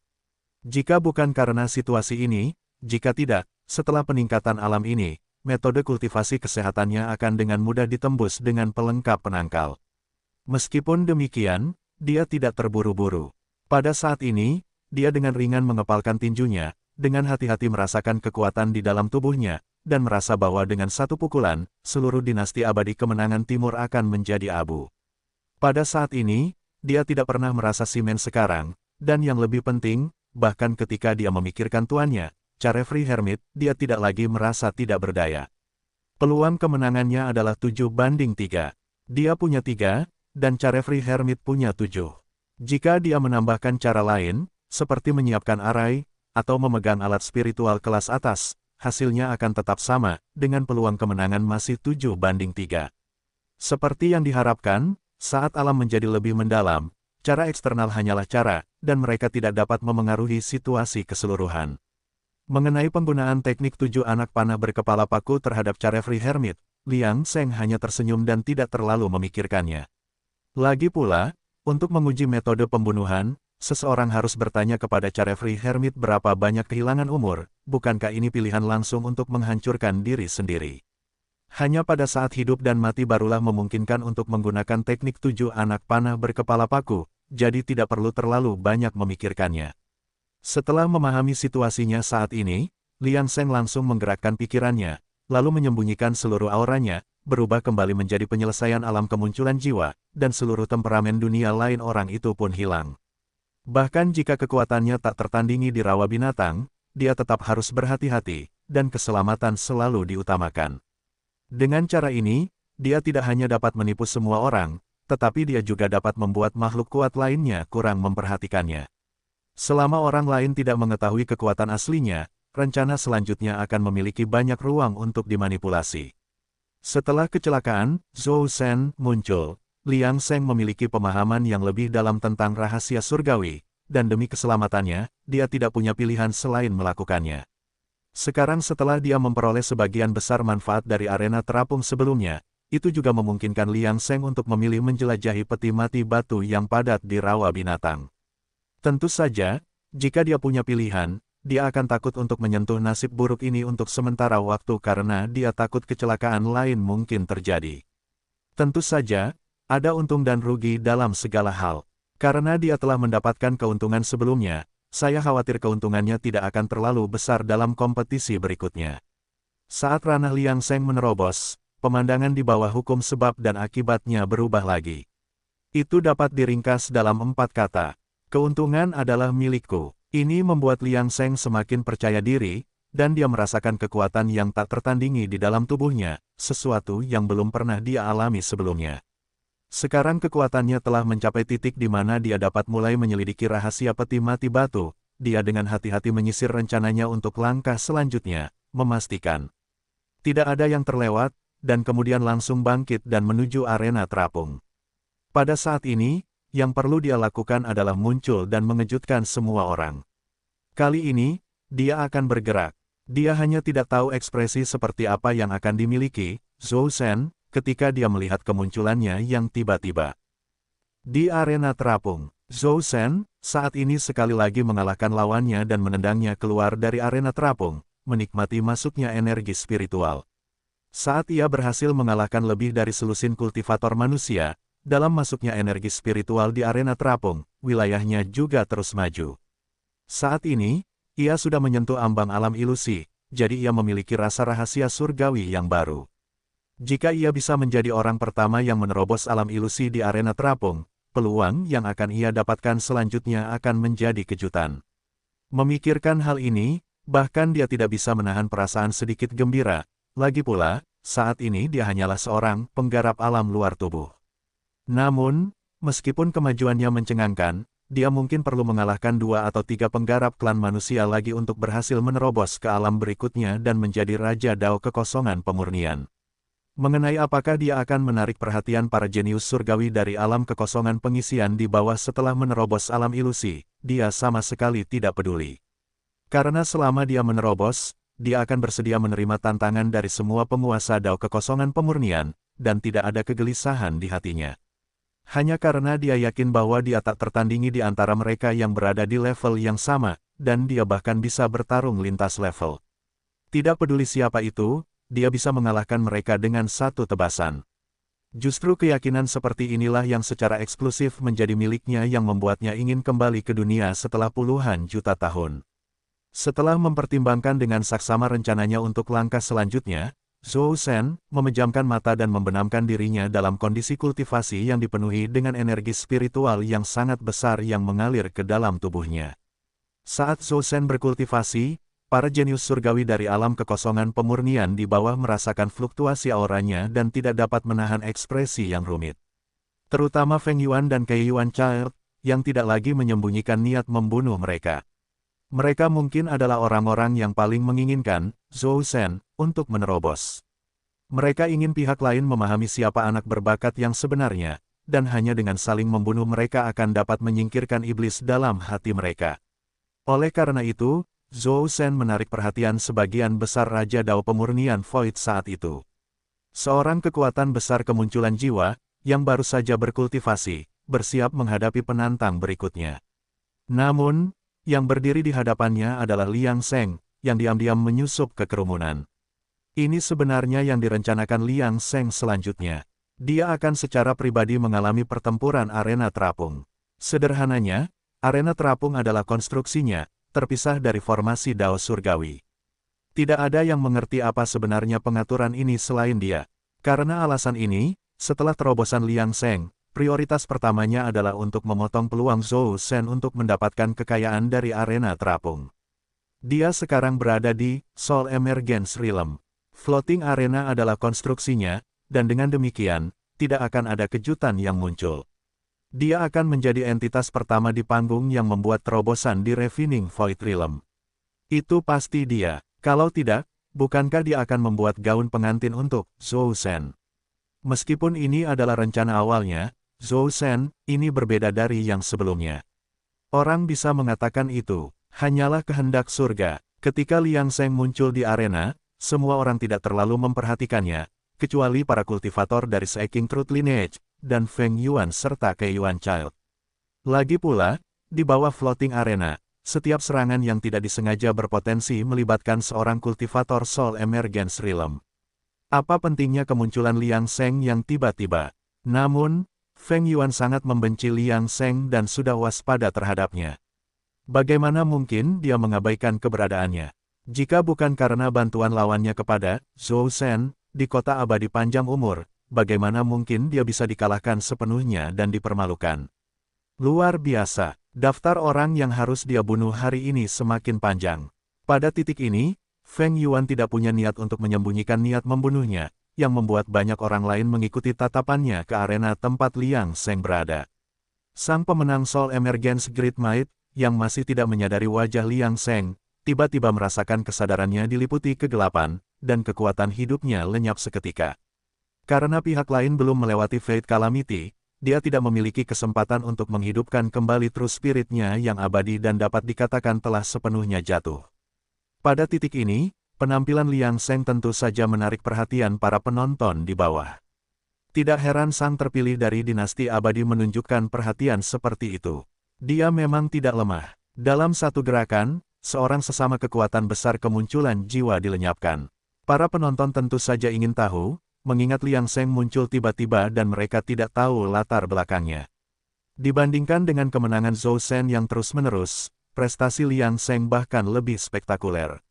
Jika bukan karena situasi ini, jika tidak, setelah peningkatan alam ini, metode kultivasi kesehatannya akan dengan mudah ditembus dengan pelengkap penangkal. Meskipun demikian, dia tidak terburu-buru. Pada saat ini, dia dengan ringan mengepalkan tinjunya, dengan hati-hati merasakan kekuatan di dalam tubuhnya, dan merasa bahwa dengan satu pukulan, seluruh dinasti abadi kemenangan timur akan menjadi abu. Pada saat ini, dia tidak pernah merasa simen sekarang, dan yang lebih penting, bahkan ketika dia memikirkan tuannya, Carefree Hermit, dia tidak lagi merasa tidak berdaya. Peluang kemenangannya adalah 7-3. Dia punya 3, dan Carefree Hermit punya 7. Jika dia menambahkan cara lain, seperti menyiapkan arai, atau memegang alat spiritual kelas atas, hasilnya akan tetap sama, dengan peluang kemenangan masih 7-3. Seperti yang diharapkan, saat alam menjadi lebih mendalam, cara eksternal hanyalah cara, dan mereka tidak dapat memengaruhi situasi keseluruhan. Mengenai penggunaan teknik 7 anak panah berkepala paku terhadap Carefree Hermit, Liang Seng hanya tersenyum dan tidak terlalu memikirkannya. Lagi pula, untuk menguji metode pembunuhan, seseorang harus bertanya kepada Carefree Hermit berapa banyak kehilangan umur, bukankah ini pilihan langsung untuk menghancurkan diri sendiri. Hanya pada saat hidup dan mati barulah memungkinkan untuk menggunakan teknik 7 anak panah berkepala paku, jadi tidak perlu terlalu banyak memikirkannya. Setelah memahami situasinya saat ini, Liang Seng langsung menggerakkan pikirannya, lalu menyembunyikan seluruh auranya, berubah kembali menjadi penyelesaian alam kemunculan jiwa, dan seluruh temperamen dunia lain orang itu pun hilang. Bahkan jika kekuatannya tak tertandingi di rawa binatang, dia tetap harus berhati-hati, dan keselamatan selalu diutamakan. Dengan cara ini, dia tidak hanya dapat menipu semua orang, tetapi dia juga dapat membuat makhluk kuat lainnya kurang memperhatikannya. Selama orang lain tidak mengetahui kekuatan aslinya, rencana selanjutnya akan memiliki banyak ruang untuk dimanipulasi. Setelah kecelakaan, Zhou Shen muncul. Liang Seng memiliki pemahaman yang lebih dalam tentang rahasia surgawi, dan demi keselamatannya, dia tidak punya pilihan selain melakukannya. Sekarang setelah dia memperoleh sebagian besar manfaat dari arena terapung sebelumnya, itu juga memungkinkan Liang Seng untuk memilih menjelajahi peti mati batu yang padat di rawa binatang. Tentu saja, jika dia punya pilihan, dia akan takut untuk menyentuh nasib buruk ini untuk sementara waktu karena dia takut kecelakaan lain mungkin terjadi. Tentu saja, ada untung dan rugi dalam segala hal. Karena dia telah mendapatkan keuntungan sebelumnya, saya khawatir keuntungannya tidak akan terlalu besar dalam kompetisi berikutnya. Saat ranah Liang Seng menerobos, pemandangan di bawah hukum sebab dan akibatnya berubah lagi. Itu dapat diringkas dalam 4 kata. Keuntungan adalah milikku. Ini membuat Liang Seng semakin percaya diri, dan dia merasakan kekuatan yang tak tertandingi di dalam tubuhnya, sesuatu yang belum pernah dia alami sebelumnya. Sekarang kekuatannya telah mencapai titik di mana dia dapat mulai menyelidiki rahasia peti mati batu. Dia dengan hati-hati menyisir rencananya untuk langkah selanjutnya, memastikan tidak ada yang terlewat, dan kemudian langsung bangkit dan menuju arena terapung. Pada saat ini, yang perlu dia lakukan adalah muncul dan mengejutkan semua orang. Kali ini, dia akan bergerak. Dia hanya tidak tahu ekspresi seperti apa yang akan dimiliki, Zhou Shen, ketika dia melihat kemunculannya yang tiba-tiba. Di arena terapung, Zhou Shen, saat ini sekali lagi mengalahkan lawannya dan menendangnya keluar dari arena terapung, menikmati masuknya energi spiritual. Saat ia berhasil mengalahkan lebih dari selusin kultivator manusia, dalam masuknya energi spiritual di arena terapung, wilayahnya juga terus maju. Saat ini, ia sudah menyentuh ambang alam ilusi, jadi ia memiliki rasa rahasia surgawi yang baru. Jika ia bisa menjadi orang pertama yang menerobos alam ilusi di arena terapung, peluang yang akan ia dapatkan selanjutnya akan menjadi kejutan. Memikirkan hal ini, bahkan dia tidak bisa menahan perasaan sedikit gembira. Lagi pula, saat ini dia hanyalah seorang penggarap alam luar tubuh. Namun, meskipun kemajuannya mencengangkan, dia mungkin perlu mengalahkan 2 atau 3 penggarap klan manusia lagi untuk berhasil menerobos ke alam berikutnya dan menjadi Raja Dao Kekosongan Pemurnian. Mengenai apakah dia akan menarik perhatian para jenius surgawi dari alam kekosongan pengisian di bawah setelah menerobos alam ilusi, dia sama sekali tidak peduli. Karena selama dia menerobos, dia akan bersedia menerima tantangan dari semua penguasa Dao Kekosongan Pemurnian, dan tidak ada kegelisahan di hatinya. Hanya karena dia yakin bahwa dia tak tertandingi di antara mereka yang berada di level yang sama, dan dia bahkan bisa bertarung lintas level. Tidak peduli siapa itu, dia bisa mengalahkan mereka dengan satu tebasan. Justru keyakinan seperti inilah yang secara eksklusif menjadi miliknya yang membuatnya ingin kembali ke dunia setelah puluhan juta tahun. Setelah mempertimbangkan dengan saksama rencananya untuk langkah selanjutnya, Zhou Shen memejamkan mata dan membenamkan dirinya dalam kondisi kultivasi yang dipenuhi dengan energi spiritual yang sangat besar yang mengalir ke dalam tubuhnya. Saat Zhou Shen berkultivasi, para jenius surgawi dari alam kekosongan pemurnian di bawah merasakan fluktuasi auranya dan tidak dapat menahan ekspresi yang rumit. Terutama Feng Yuan dan Kei Yuan Child, yang tidak lagi menyembunyikan niat membunuh mereka. Mereka mungkin adalah orang-orang yang paling menginginkan Zhou Shen untuk menerobos. Mereka ingin pihak lain memahami siapa anak berbakat yang sebenarnya, dan hanya dengan saling membunuh mereka akan dapat menyingkirkan iblis dalam hati mereka. Oleh karena itu, Zhou Shen menarik perhatian sebagian besar Raja Dao Pemurnian Void saat itu. Seorang kekuatan besar kemunculan jiwa, yang baru saja berkultivasi, bersiap menghadapi penantang berikutnya. Namun, yang berdiri di hadapannya adalah Liang Seng, yang diam-diam menyusup ke kerumunan. Ini sebenarnya yang direncanakan Liang Seng selanjutnya. Dia akan secara pribadi mengalami pertempuran arena terapung. Sederhananya, arena terapung adalah konstruksinya, terpisah dari formasi Dao Surgawi. Tidak ada yang mengerti apa sebenarnya pengaturan ini selain dia. Karena alasan ini, setelah terobosan Liang Seng, prioritas pertamanya adalah untuk memotong peluang Zhou Shen untuk mendapatkan kekayaan dari arena terapung. Dia sekarang berada di Soul Emergence Realm. Floating Arena adalah konstruksinya, dan dengan demikian, tidak akan ada kejutan yang muncul. Dia akan menjadi entitas pertama di panggung yang membuat terobosan di Refining Void Realm. Itu pasti dia. Kalau tidak, bukankah dia akan membuat gaun pengantin untuk Zhou Shen? Meskipun ini adalah rencana awalnya, Zhou Shen ini berbeda dari yang sebelumnya. Orang bisa mengatakan itu hanyalah kehendak surga. Ketika Liang Seng muncul di arena, semua orang tidak terlalu memperhatikannya, kecuali para kultivator dari Seeking Truth Lineage, dan Feng Yuan serta Ke Yuan Child. Lagi pula, di bawah Floating Arena, setiap serangan yang tidak disengaja berpotensi melibatkan seorang kultivator Soul Emergence Realm. Apa pentingnya kemunculan Liang Sheng yang tiba-tiba? Namun, Feng Yuan sangat membenci Liang Sheng dan sudah waspada terhadapnya. Bagaimana mungkin dia mengabaikan keberadaannya? Jika bukan karena bantuan lawannya kepada Zhou Shen di kota abadi panjang umur, bagaimana mungkin dia bisa dikalahkan sepenuhnya dan dipermalukan? Luar biasa, daftar orang yang harus dia bunuh hari ini semakin panjang. Pada titik ini, Feng Yuan tidak punya niat untuk menyembunyikan niat membunuhnya, yang membuat banyak orang lain mengikuti tatapannya ke arena tempat Liang Sheng berada. Sang pemenang Soul Emergence Great Might, yang masih tidak menyadari wajah Liang Sheng, tiba-tiba merasakan kesadarannya diliputi kegelapan, dan kekuatan hidupnya lenyap seketika. Karena pihak lain belum melewati Fate Calamity, dia tidak memiliki kesempatan untuk menghidupkan kembali True Spirit-nya yang abadi dan dapat dikatakan telah sepenuhnya jatuh. Pada titik ini, penampilan Liang Sheng tentu saja menarik perhatian para penonton di bawah. Tidak heran sang terpilih dari dinasti abadi menunjukkan perhatian seperti itu. Dia memang tidak lemah. Dalam satu gerakan, seorang sesama kekuatan besar kemunculan jiwa dilenyapkan. Para penonton tentu saja ingin tahu, mengingat Liang Sheng muncul tiba-tiba dan mereka tidak tahu latar belakangnya. Dibandingkan dengan kemenangan Zhou Shen yang terus-menerus, prestasi Liang Sheng bahkan lebih spektakuler.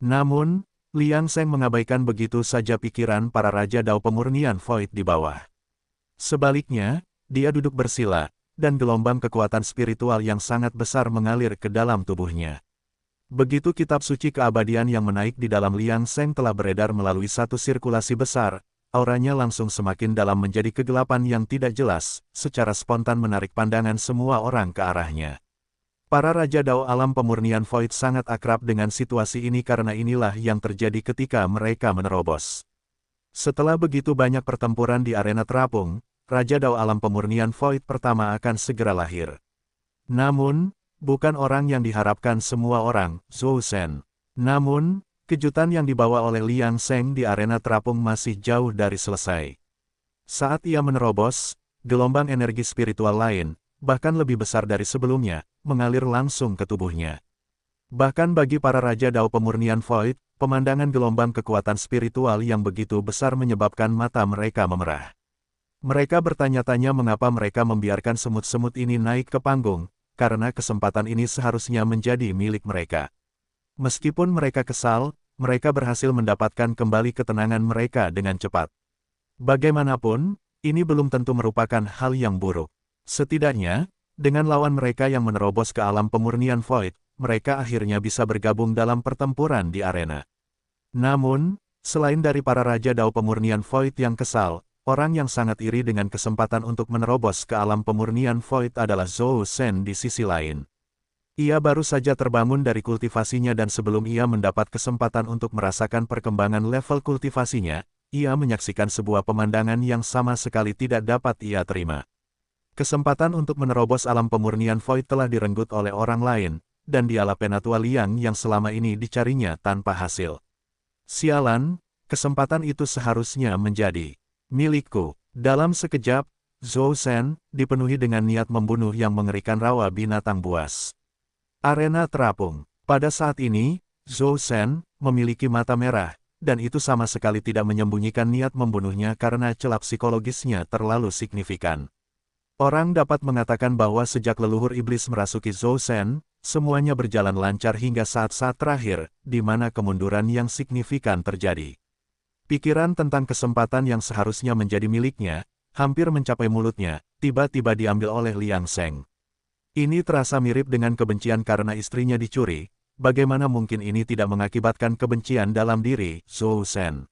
Namun, Liang Sheng mengabaikan begitu saja pikiran para Raja Dao Pemurnian Void di bawah. Sebaliknya, dia duduk bersila, dan gelombang kekuatan spiritual yang sangat besar mengalir ke dalam tubuhnya. Begitu kitab suci keabadian yang menaik di dalam Liang Sheng telah beredar melalui satu sirkulasi besar, auranya langsung semakin dalam menjadi kegelapan yang tidak jelas, secara spontan menarik pandangan semua orang ke arahnya. Para Raja Dao alam pemurnian Void sangat akrab dengan situasi ini karena inilah yang terjadi ketika mereka menerobos. Setelah begitu banyak pertempuran di arena terapung, Raja Dao alam pemurnian Void pertama akan segera lahir. Namun, bukan orang yang diharapkan semua orang, Zhou Shen. Namun, kejutan yang dibawa oleh Liang Sheng di arena terapung masih jauh dari selesai. Saat ia menerobos, gelombang energi spiritual lain, bahkan lebih besar dari sebelumnya, mengalir langsung ke tubuhnya. Bahkan bagi para Raja Dao Pemurnian Void, pemandangan gelombang kekuatan spiritual yang begitu besar menyebabkan mata mereka memerah. Mereka bertanya-tanya mengapa mereka membiarkan semut-semut ini naik ke panggung, karena kesempatan ini seharusnya menjadi milik mereka. Meskipun mereka kesal, mereka berhasil mendapatkan kembali ketenangan mereka dengan cepat. Bagaimanapun, ini belum tentu merupakan hal yang buruk. Setidaknya, dengan lawan mereka yang menerobos ke alam pemurnian Void, mereka akhirnya bisa bergabung dalam pertempuran di arena. Namun, selain dari para Raja Dao Pemurnian Void yang kesal, orang yang sangat iri dengan kesempatan untuk menerobos ke alam pemurnian Void adalah Zhou Shen di sisi lain. Ia baru saja terbangun dari kultivasinya dan sebelum ia mendapat kesempatan untuk merasakan perkembangan level kultivasinya, ia menyaksikan sebuah pemandangan yang sama sekali tidak dapat ia terima. Kesempatan untuk menerobos alam pemurnian Void telah direnggut oleh orang lain, dan dialah Penatua Liang yang selama ini dicarinya tanpa hasil. Sialan, kesempatan itu seharusnya menjadi milikku. Dalam sekejap, Zhou Shen dipenuhi dengan niat membunuh yang mengerikan rawa binatang buas. Arena terapung. Pada saat ini, Zhou Shen memiliki mata merah, dan itu sama sekali tidak menyembunyikan niat membunuhnya karena celah psikologisnya terlalu signifikan. Orang dapat mengatakan bahwa sejak leluhur iblis merasuki Zhou Shen, semuanya berjalan lancar hingga saat-saat terakhir, di mana kemunduran yang signifikan terjadi. Pikiran tentang kesempatan yang seharusnya menjadi miliknya, hampir mencapai mulutnya, tiba-tiba diambil oleh Liang Sheng. Ini terasa mirip dengan kebencian karena istrinya dicuri, bagaimana mungkin ini tidak mengakibatkan kebencian dalam diri Zhou Shen.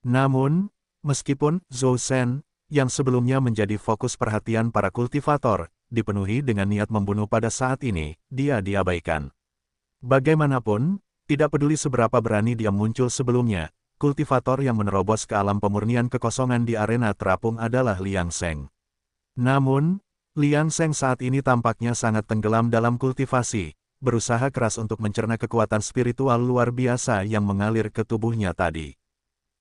Namun, meskipun Zhou Shen, yang sebelumnya menjadi fokus perhatian para kultivator, dipenuhi dengan niat membunuh pada saat ini, dia diabaikan. Bagaimanapun, tidak peduli seberapa berani dia muncul sebelumnya, kultivator yang menerobos ke alam pemurnian kekosongan di arena terapung adalah Liang Sheng. Namun, Liang Sheng saat ini tampaknya sangat tenggelam dalam kultivasi, berusaha keras untuk mencerna kekuatan spiritual luar biasa yang mengalir ke tubuhnya tadi.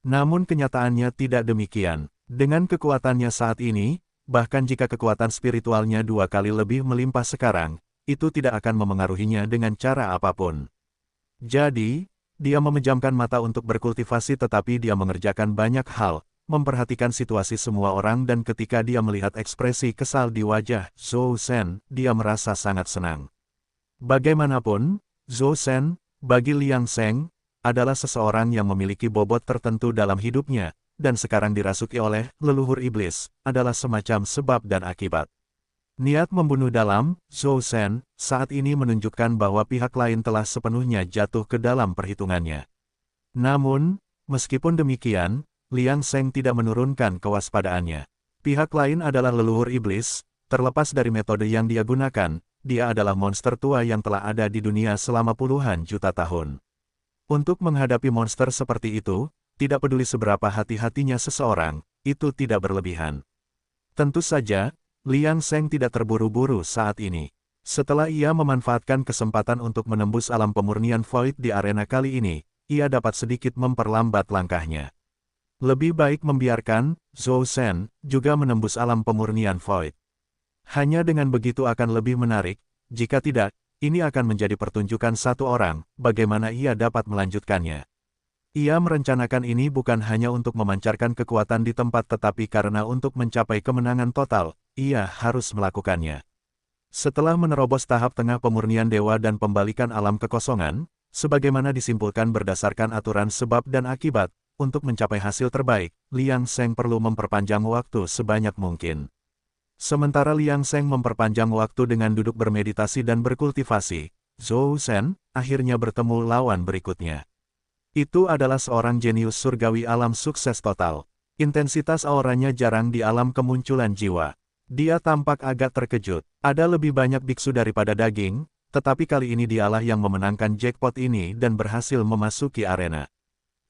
Namun kenyataannya tidak demikian. Dengan kekuatannya saat ini, bahkan jika kekuatan spiritualnya 2 kali lebih melimpah sekarang, itu tidak akan memengaruhinya dengan cara apapun. Jadi, dia memejamkan mata untuk berkultivasi tetapi dia mengerjakan banyak hal, memperhatikan situasi semua orang dan ketika dia melihat ekspresi kesal di wajah Zhou Shen, dia merasa sangat senang. Bagaimanapun, Zhou Shen, bagi Liang Sheng, adalah seseorang yang memiliki bobot tertentu dalam hidupnya, dan sekarang dirasuki oleh leluhur iblis, adalah semacam sebab dan akibat. Niat membunuh dalam Zhou Shen saat ini menunjukkan bahwa pihak lain telah sepenuhnya jatuh ke dalam perhitungannya. Namun, meskipun demikian, Liang Sheng tidak menurunkan kewaspadaannya. Pihak lain adalah leluhur iblis, terlepas dari metode yang dia gunakan, dia adalah monster tua yang telah ada di dunia selama puluhan juta tahun. Untuk menghadapi monster seperti itu, tidak peduli seberapa hati-hatinya seseorang, itu tidak berlebihan. Tentu saja, Liang Sheng tidak terburu-buru saat ini. Setelah ia memanfaatkan kesempatan untuk menembus alam pemurnian Void di arena kali ini, ia dapat sedikit memperlambat langkahnya. Lebih baik membiarkan Zhou Shen juga menembus alam pemurnian Void. Hanya dengan begitu akan lebih menarik, jika tidak, ini akan menjadi pertunjukan satu orang, bagaimana ia dapat melanjutkannya. Ia merencanakan ini bukan hanya untuk memancarkan kekuatan di tempat tetapi karena untuk mencapai kemenangan total, ia harus melakukannya. Setelah menerobos tahap tengah pemurnian dewa dan pembalikan alam kekosongan, sebagaimana disimpulkan berdasarkan aturan sebab dan akibat, untuk mencapai hasil terbaik, Liang Sheng perlu memperpanjang waktu sebanyak mungkin. Sementara Liang Sheng memperpanjang waktu dengan duduk bermeditasi dan berkultivasi, Zhou Shen akhirnya bertemu lawan berikutnya. Itu adalah seorang jenius surgawi alam sukses total. Intensitas auranya jarang di alam kemunculan jiwa. Dia tampak agak terkejut. Ada lebih banyak biksu daripada daging, tetapi kali ini dialah yang memenangkan jackpot ini dan berhasil memasuki arena.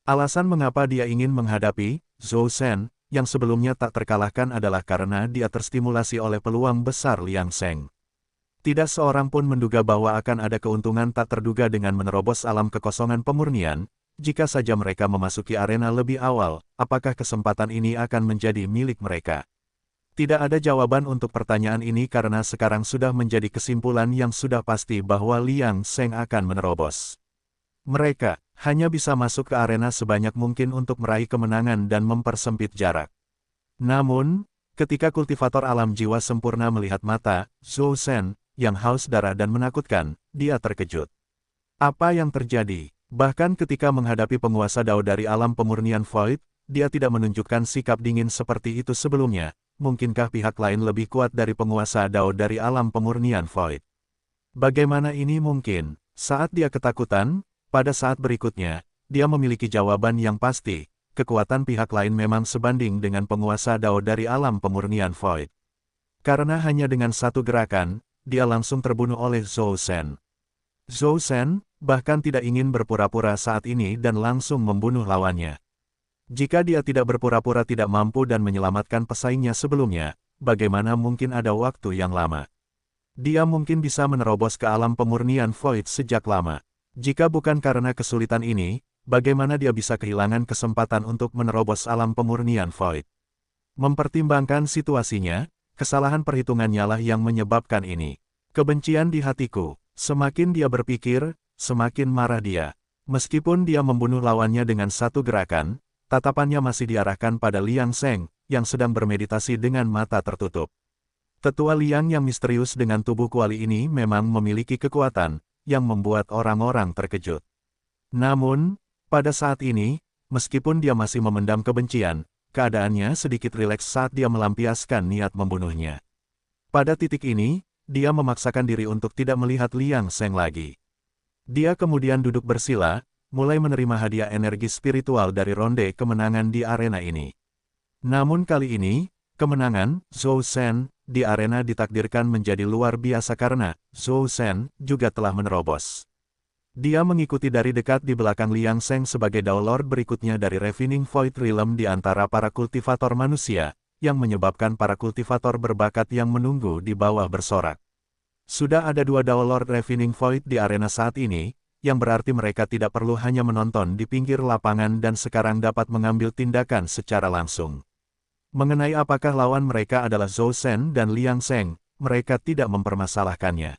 Alasan mengapa dia ingin menghadapi Zhou Shen, yang sebelumnya tak terkalahkan adalah karena dia terstimulasi oleh peluang besar Liang Sheng. Tidak seorang pun menduga bahwa akan ada keuntungan tak terduga dengan menerobos alam kekosongan pemurnian. Jika saja mereka memasuki arena lebih awal, apakah kesempatan ini akan menjadi milik mereka? Tidak ada jawaban untuk pertanyaan ini karena sekarang sudah menjadi kesimpulan yang sudah pasti bahwa Liang Sheng akan menerobos. Mereka hanya bisa masuk ke arena sebanyak mungkin untuk meraih kemenangan dan mempersempit jarak. Namun, ketika kultivator alam jiwa sempurna melihat mata Zhou Shen yang haus darah dan menakutkan, dia terkejut. Apa yang terjadi? Bahkan ketika menghadapi penguasa Dao dari alam pemurnian Void, dia tidak menunjukkan sikap dingin seperti itu sebelumnya. Mungkinkah pihak lain lebih kuat dari penguasa Dao dari alam pemurnian Void? Bagaimana ini mungkin? Saat dia ketakutan, pada saat berikutnya, dia memiliki jawaban yang pasti. Kekuatan pihak lain memang sebanding dengan penguasa Dao dari alam pemurnian Void. Karena hanya dengan satu gerakan, dia langsung terbunuh oleh Zhou Shen. Zhou Shen bahkan tidak ingin berpura-pura saat ini dan langsung membunuh lawannya. Jika dia tidak berpura-pura tidak mampu dan menyelamatkan pesaingnya sebelumnya, bagaimana mungkin ada waktu yang lama? Dia mungkin bisa menerobos ke alam pemurnian Void sejak lama. Jika bukan karena kesulitan ini, bagaimana dia bisa kehilangan kesempatan untuk menerobos alam pemurnian Void? Mempertimbangkan situasinya, kesalahan perhitungannya lah yang menyebabkan ini. Kebencian di hatiku, semakin dia berpikir, semakin marah dia. Meskipun dia membunuh lawannya dengan satu gerakan, tatapannya masih diarahkan pada Liang Sheng, yang sedang bermeditasi dengan mata tertutup. Tetua Liang yang misterius dengan tubuh kuali ini memang memiliki kekuatan, yang membuat orang-orang terkejut. Namun, pada saat ini, meskipun dia masih memendam kebencian, keadaannya sedikit rileks saat dia melampiaskan niat membunuhnya. Pada titik ini, dia memaksakan diri untuk tidak melihat Liang Sheng lagi. Dia kemudian duduk bersila, mulai menerima hadiah energi spiritual dari ronde kemenangan di arena ini. Namun kali ini, kemenangan Zhou Shen di arena ditakdirkan menjadi luar biasa karena Zhou Shen juga telah menerobos. Dia mengikuti dari dekat di belakang Liang Sheng sebagai Dao Lord berikutnya dari Refining Void Realm di antara para kultivator manusia, yang menyebabkan para kultivator berbakat yang menunggu di bawah bersorak. Sudah ada 2 Dao Lord Refining Void di arena saat ini, yang berarti mereka tidak perlu hanya menonton di pinggir lapangan dan sekarang dapat mengambil tindakan secara langsung. Mengenai apakah lawan mereka adalah Zhou Shen dan Liang Sheng, mereka tidak mempermasalahkannya.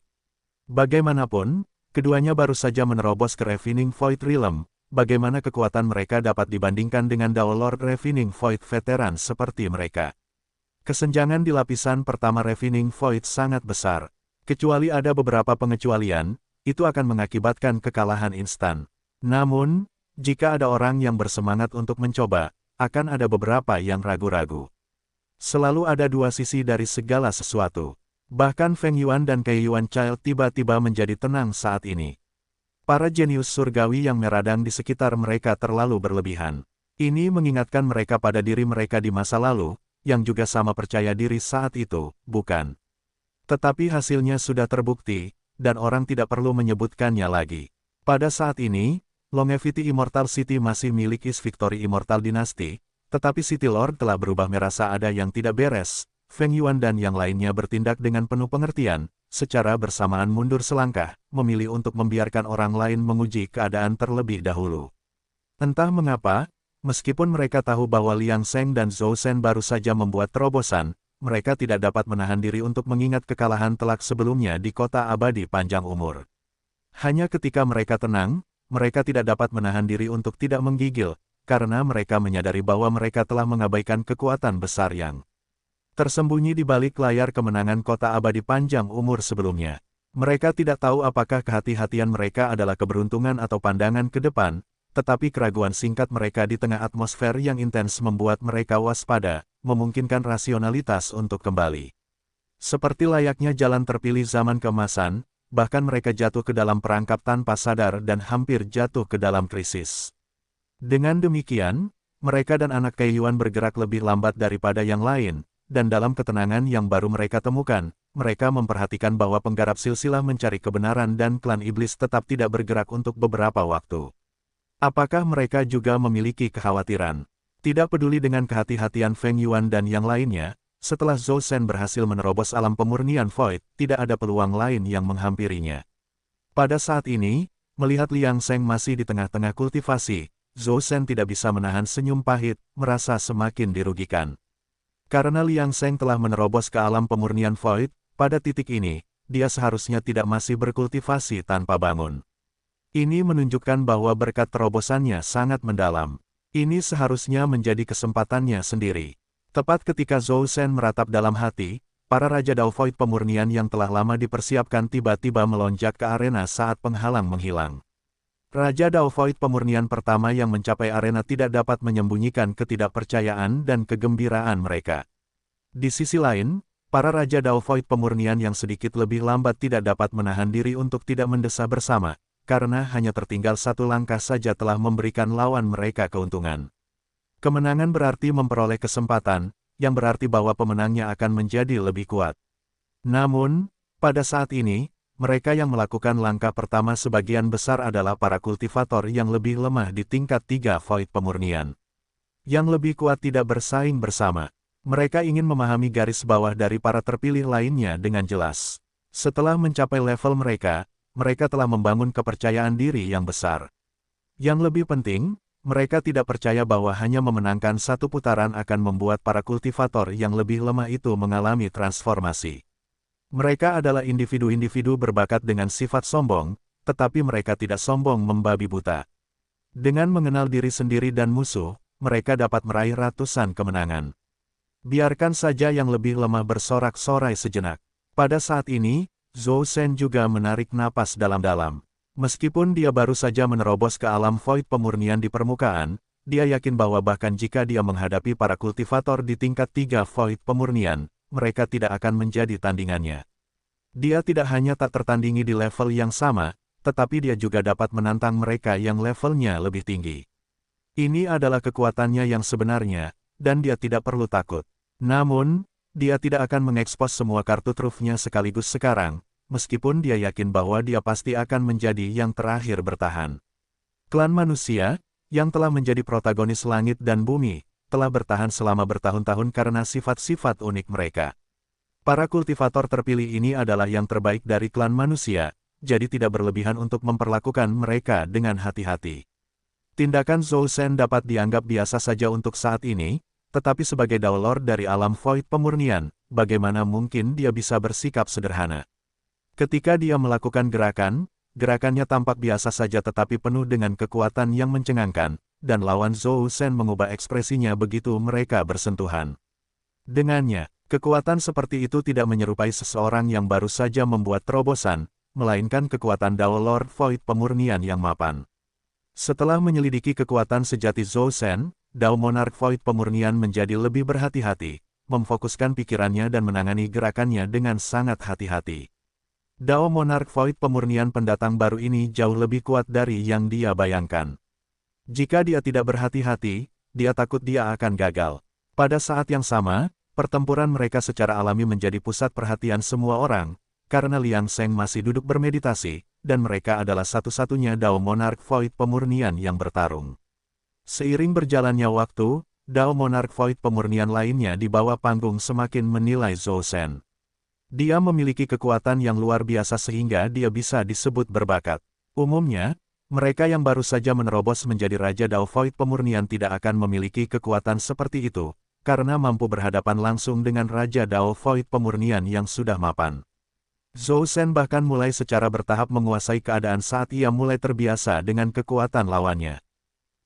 Bagaimanapun, keduanya baru saja menerobos ke Ravening Void Realm. Bagaimana kekuatan mereka dapat dibandingkan dengan Dao Lord Ravening Void veteran seperti mereka? Kesenjangan di lapisan pertama Ravening Void sangat besar. Kecuali ada beberapa pengecualian, itu akan mengakibatkan kekalahan instan. Namun, jika ada orang yang bersemangat untuk mencoba, akan ada beberapa yang ragu-ragu. Selalu ada dua sisi dari segala sesuatu. Bahkan Feng Yuan dan Kai Yuan Child tiba-tiba menjadi tenang saat ini. Para jenius surgawi yang meradang di sekitar mereka terlalu berlebihan. Ini mengingatkan mereka pada diri mereka di masa lalu, yang juga sama percaya diri saat itu, bukan? Tetapi hasilnya sudah terbukti, dan orang tidak perlu menyebutkannya lagi. Pada saat ini, Longevity Immortal City masih milik Is Victory Immortal Dynasty, tetapi City Lord telah berubah merasa ada yang tidak beres. Feng Yuan dan yang lainnya bertindak dengan penuh pengertian, secara bersamaan mundur selangkah, memilih untuk membiarkan orang lain menguji keadaan terlebih dahulu. Entah mengapa, meskipun mereka tahu bahwa Liang Sheng dan Zhou Shen baru saja membuat terobosan, mereka tidak dapat menahan diri untuk mengingat kekalahan telak sebelumnya di kota abadi panjang umur. Hanya ketika mereka tenang, mereka tidak dapat menahan diri untuk tidak menggigil, karena mereka menyadari bahwa mereka telah mengabaikan kekuatan besar yang tersembunyi di balik layar kemenangan kota abadi panjang umur sebelumnya. Mereka tidak tahu apakah kehati-hatian mereka adalah keberuntungan atau pandangan ke depan, tetapi keraguan singkat mereka di tengah atmosfer yang intens membuat mereka waspada, memungkinkan rasionalitas untuk kembali. Seperti layaknya jalan terpilih zaman keemasan, bahkan mereka jatuh ke dalam perangkap tanpa sadar dan hampir jatuh ke dalam krisis. Dengan demikian, mereka dan anak Kai Yuan bergerak lebih lambat daripada yang lain, dan dalam ketenangan yang baru mereka temukan, mereka memperhatikan bahwa penggarap silsilah mencari kebenaran dan klan iblis tetap tidak bergerak untuk beberapa waktu. Apakah mereka juga memiliki kekhawatiran? Tidak peduli dengan kehati-hatian Feng Yuan dan yang lainnya, setelah Zhou Shen berhasil menerobos alam pemurnian Void, tidak ada peluang lain yang menghampirinya. Pada saat ini, melihat Liang Sheng masih di tengah-tengah kultivasi, Zhou Shen tidak bisa menahan senyum pahit, merasa semakin dirugikan. Karena Liang Sheng telah menerobos ke alam pemurnian Void, pada titik ini, dia seharusnya tidak masih berkultivasi tanpa bangun. Ini menunjukkan bahwa berkat terobosannya sangat mendalam. Ini seharusnya menjadi kesempatannya sendiri. Tepat ketika Zhou Shen meratap dalam hati, para Raja Dao Void pemurnian yang telah lama dipersiapkan tiba-tiba melonjak ke arena saat penghalang menghilang. Raja Dao Void pemurnian pertama yang mencapai arena tidak dapat menyembunyikan ketidakpercayaan dan kegembiraan mereka. Di sisi lain, para Raja Dao Void pemurnian yang sedikit lebih lambat tidak dapat menahan diri untuk tidak mendesah bersama, karena hanya tertinggal satu langkah saja telah memberikan lawan mereka keuntungan. Kemenangan berarti memperoleh kesempatan, yang berarti bahwa pemenangnya akan menjadi lebih kuat. Namun, pada saat ini, mereka yang melakukan langkah pertama sebagian besar adalah para kultivator yang lebih lemah di tingkat 3 Void pemurnian. Yang lebih kuat tidak bersaing bersama. Mereka ingin memahami garis bawah dari para terpilih lainnya dengan jelas. Setelah mencapai level mereka, mereka telah membangun kepercayaan diri yang besar. Yang lebih penting, mereka tidak percaya bahwa hanya memenangkan satu putaran akan membuat para kultivator yang lebih lemah itu mengalami transformasi. Mereka adalah individu-individu berbakat dengan sifat sombong, tetapi mereka tidak sombong membabi buta. Dengan mengenal diri sendiri dan musuh, mereka dapat meraih ratusan kemenangan. Biarkan saja yang lebih lemah bersorak-sorai sejenak. Pada saat ini, Zhou Shen juga menarik napas dalam-dalam. Meskipun dia baru saja menerobos ke alam Void pemurnian di permukaan, dia yakin bahwa bahkan jika dia menghadapi para kultivator di tingkat 3 Void pemurnian, mereka tidak akan menjadi tandingannya. Dia tidak hanya tak tertandingi di level yang sama, tetapi dia juga dapat menantang mereka yang levelnya lebih tinggi. Ini adalah kekuatannya yang sebenarnya, dan dia tidak perlu takut. Namun, dia tidak akan mengekspos semua kartu trufnya sekaligus sekarang, meskipun dia yakin bahwa dia pasti akan menjadi yang terakhir bertahan. Klan manusia, yang telah menjadi protagonis langit dan bumi, telah bertahan selama bertahun-tahun karena sifat-sifat unik mereka. Para kultivator terpilih ini adalah yang terbaik dari klan manusia, jadi tidak berlebihan untuk memperlakukan mereka dengan hati-hati. Tindakan Zhou Shen dapat dianggap biasa saja untuk saat ini, tetapi sebagai Dao Lord dari alam Void pemurnian, bagaimana mungkin dia bisa bersikap sederhana? Ketika dia melakukan gerakannya tampak biasa saja tetapi penuh dengan kekuatan yang mencengangkan, dan lawan Zhou Shen mengubah ekspresinya begitu mereka bersentuhan. Dengannya, kekuatan seperti itu tidak menyerupai seseorang yang baru saja membuat terobosan, melainkan kekuatan Dao Lord Void pemurnian yang mapan. Setelah menyelidiki kekuatan sejati Zhou Shen, Dao Monarch Void pemurnian menjadi lebih berhati-hati, memfokuskan pikirannya dan menangani gerakannya dengan sangat hati-hati. Dao Monarch Void pemurnian pendatang baru ini jauh lebih kuat dari yang dia bayangkan. Jika dia tidak berhati-hati, dia takut dia akan gagal. Pada saat yang sama, pertempuran mereka secara alami menjadi pusat perhatian semua orang, karena Liang Sheng masih duduk bermeditasi, dan mereka adalah satu-satunya Dao Monarch Void pemurnian yang bertarung. Seiring berjalannya waktu, Dao Monarch Void pemurnian lainnya di bawah panggung semakin menilai Zhou Shen. Dia memiliki kekuatan yang luar biasa sehingga dia bisa disebut berbakat. Umumnya, mereka yang baru saja menerobos menjadi Raja Dao Void pemurnian tidak akan memiliki kekuatan seperti itu, karena mampu berhadapan langsung dengan Raja Dao Void pemurnian yang sudah mapan. Zhou Shen bahkan mulai secara bertahap menguasai keadaan saat ia mulai terbiasa dengan kekuatan lawannya.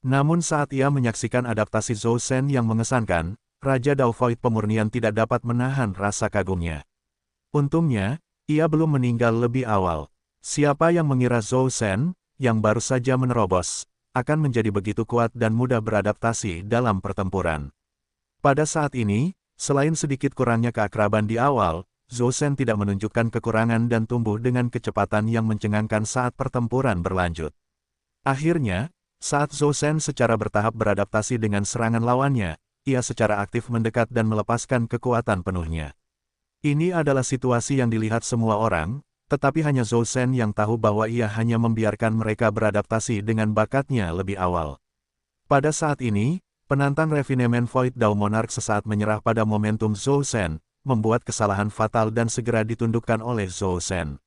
Namun saat ia menyaksikan adaptasi Zhou Shen yang mengesankan, Raja Dao Void pemurnian tidak dapat menahan rasa kagumnya. Untungnya, ia belum meninggal lebih awal. Siapa yang mengira Zhou Shen, yang baru saja menerobos, akan menjadi begitu kuat dan mudah beradaptasi dalam pertempuran. Pada saat ini, selain sedikit kurangnya keakraban di awal, Zhou Shen tidak menunjukkan kekurangan dan tumbuh dengan kecepatan yang mencengangkan saat pertempuran berlanjut. Akhirnya, saat Zhou Shen secara bertahap beradaptasi dengan serangan lawannya, ia secara aktif mendekat dan melepaskan kekuatan penuhnya. Ini adalah situasi yang dilihat semua orang, tetapi hanya Zhou Shen yang tahu bahwa ia hanya membiarkan mereka beradaptasi dengan bakatnya lebih awal. Pada saat ini, penantang Refinement Void Dao Monarch sesaat menyerah pada momentum Zhou Shen, membuat kesalahan fatal dan segera ditundukkan oleh Zhou Shen.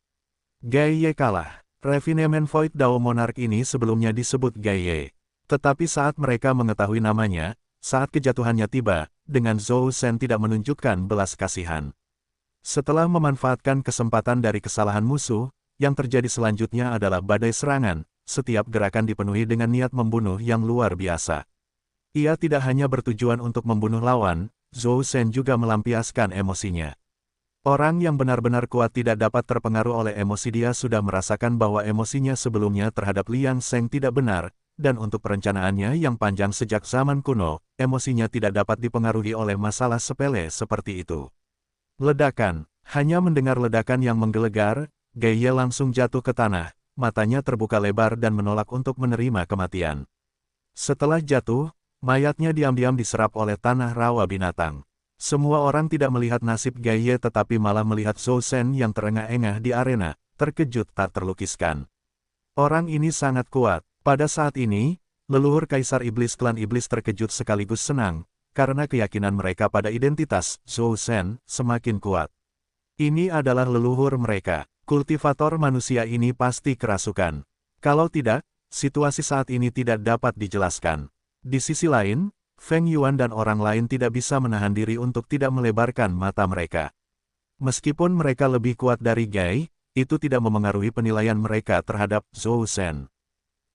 Gai Ye kalah. Refinement Void Dao Monarch ini sebelumnya disebut Gai Ye. Tetapi saat mereka mengetahui namanya, saat kejatuhannya tiba, dengan Zhou Shen tidak menunjukkan belas kasihan. Setelah memanfaatkan kesempatan dari kesalahan musuh, yang terjadi selanjutnya adalah badai serangan, setiap gerakan dipenuhi dengan niat membunuh yang luar biasa. Ia tidak hanya bertujuan untuk membunuh lawan, Zhou Shen juga melampiaskan emosinya. Orang yang benar-benar kuat tidak dapat terpengaruh oleh emosi. Dia sudah merasakan bahwa emosinya sebelumnya terhadap Liang Sheng tidak benar, dan untuk perencanaannya yang panjang sejak zaman kuno, emosinya tidak dapat dipengaruhi oleh masalah sepele seperti itu. Ledakan. Hanya mendengar ledakan yang menggelegar, Gai Ye langsung jatuh ke tanah, matanya terbuka lebar dan menolak untuk menerima kematian. Setelah jatuh, mayatnya diam-diam diserap oleh tanah rawa binatang. Semua orang tidak melihat nasib Gai Ye tetapi malah melihat Zhou Shen yang terengah-engah di arena, terkejut tak terlukiskan. Orang ini sangat kuat. Pada saat ini, leluhur Kaisar Iblis Klan Iblis terkejut sekaligus senang, karena keyakinan mereka pada identitas Zhou Shen semakin kuat. Ini adalah leluhur mereka. Kultivator manusia ini pasti kerasukan. Kalau tidak, situasi saat ini tidak dapat dijelaskan. Di sisi lain, Feng Yuan dan orang lain tidak bisa menahan diri untuk tidak melebarkan mata mereka. Meskipun mereka lebih kuat dari Gai, itu tidak memengaruhi penilaian mereka terhadap Zhou Shen.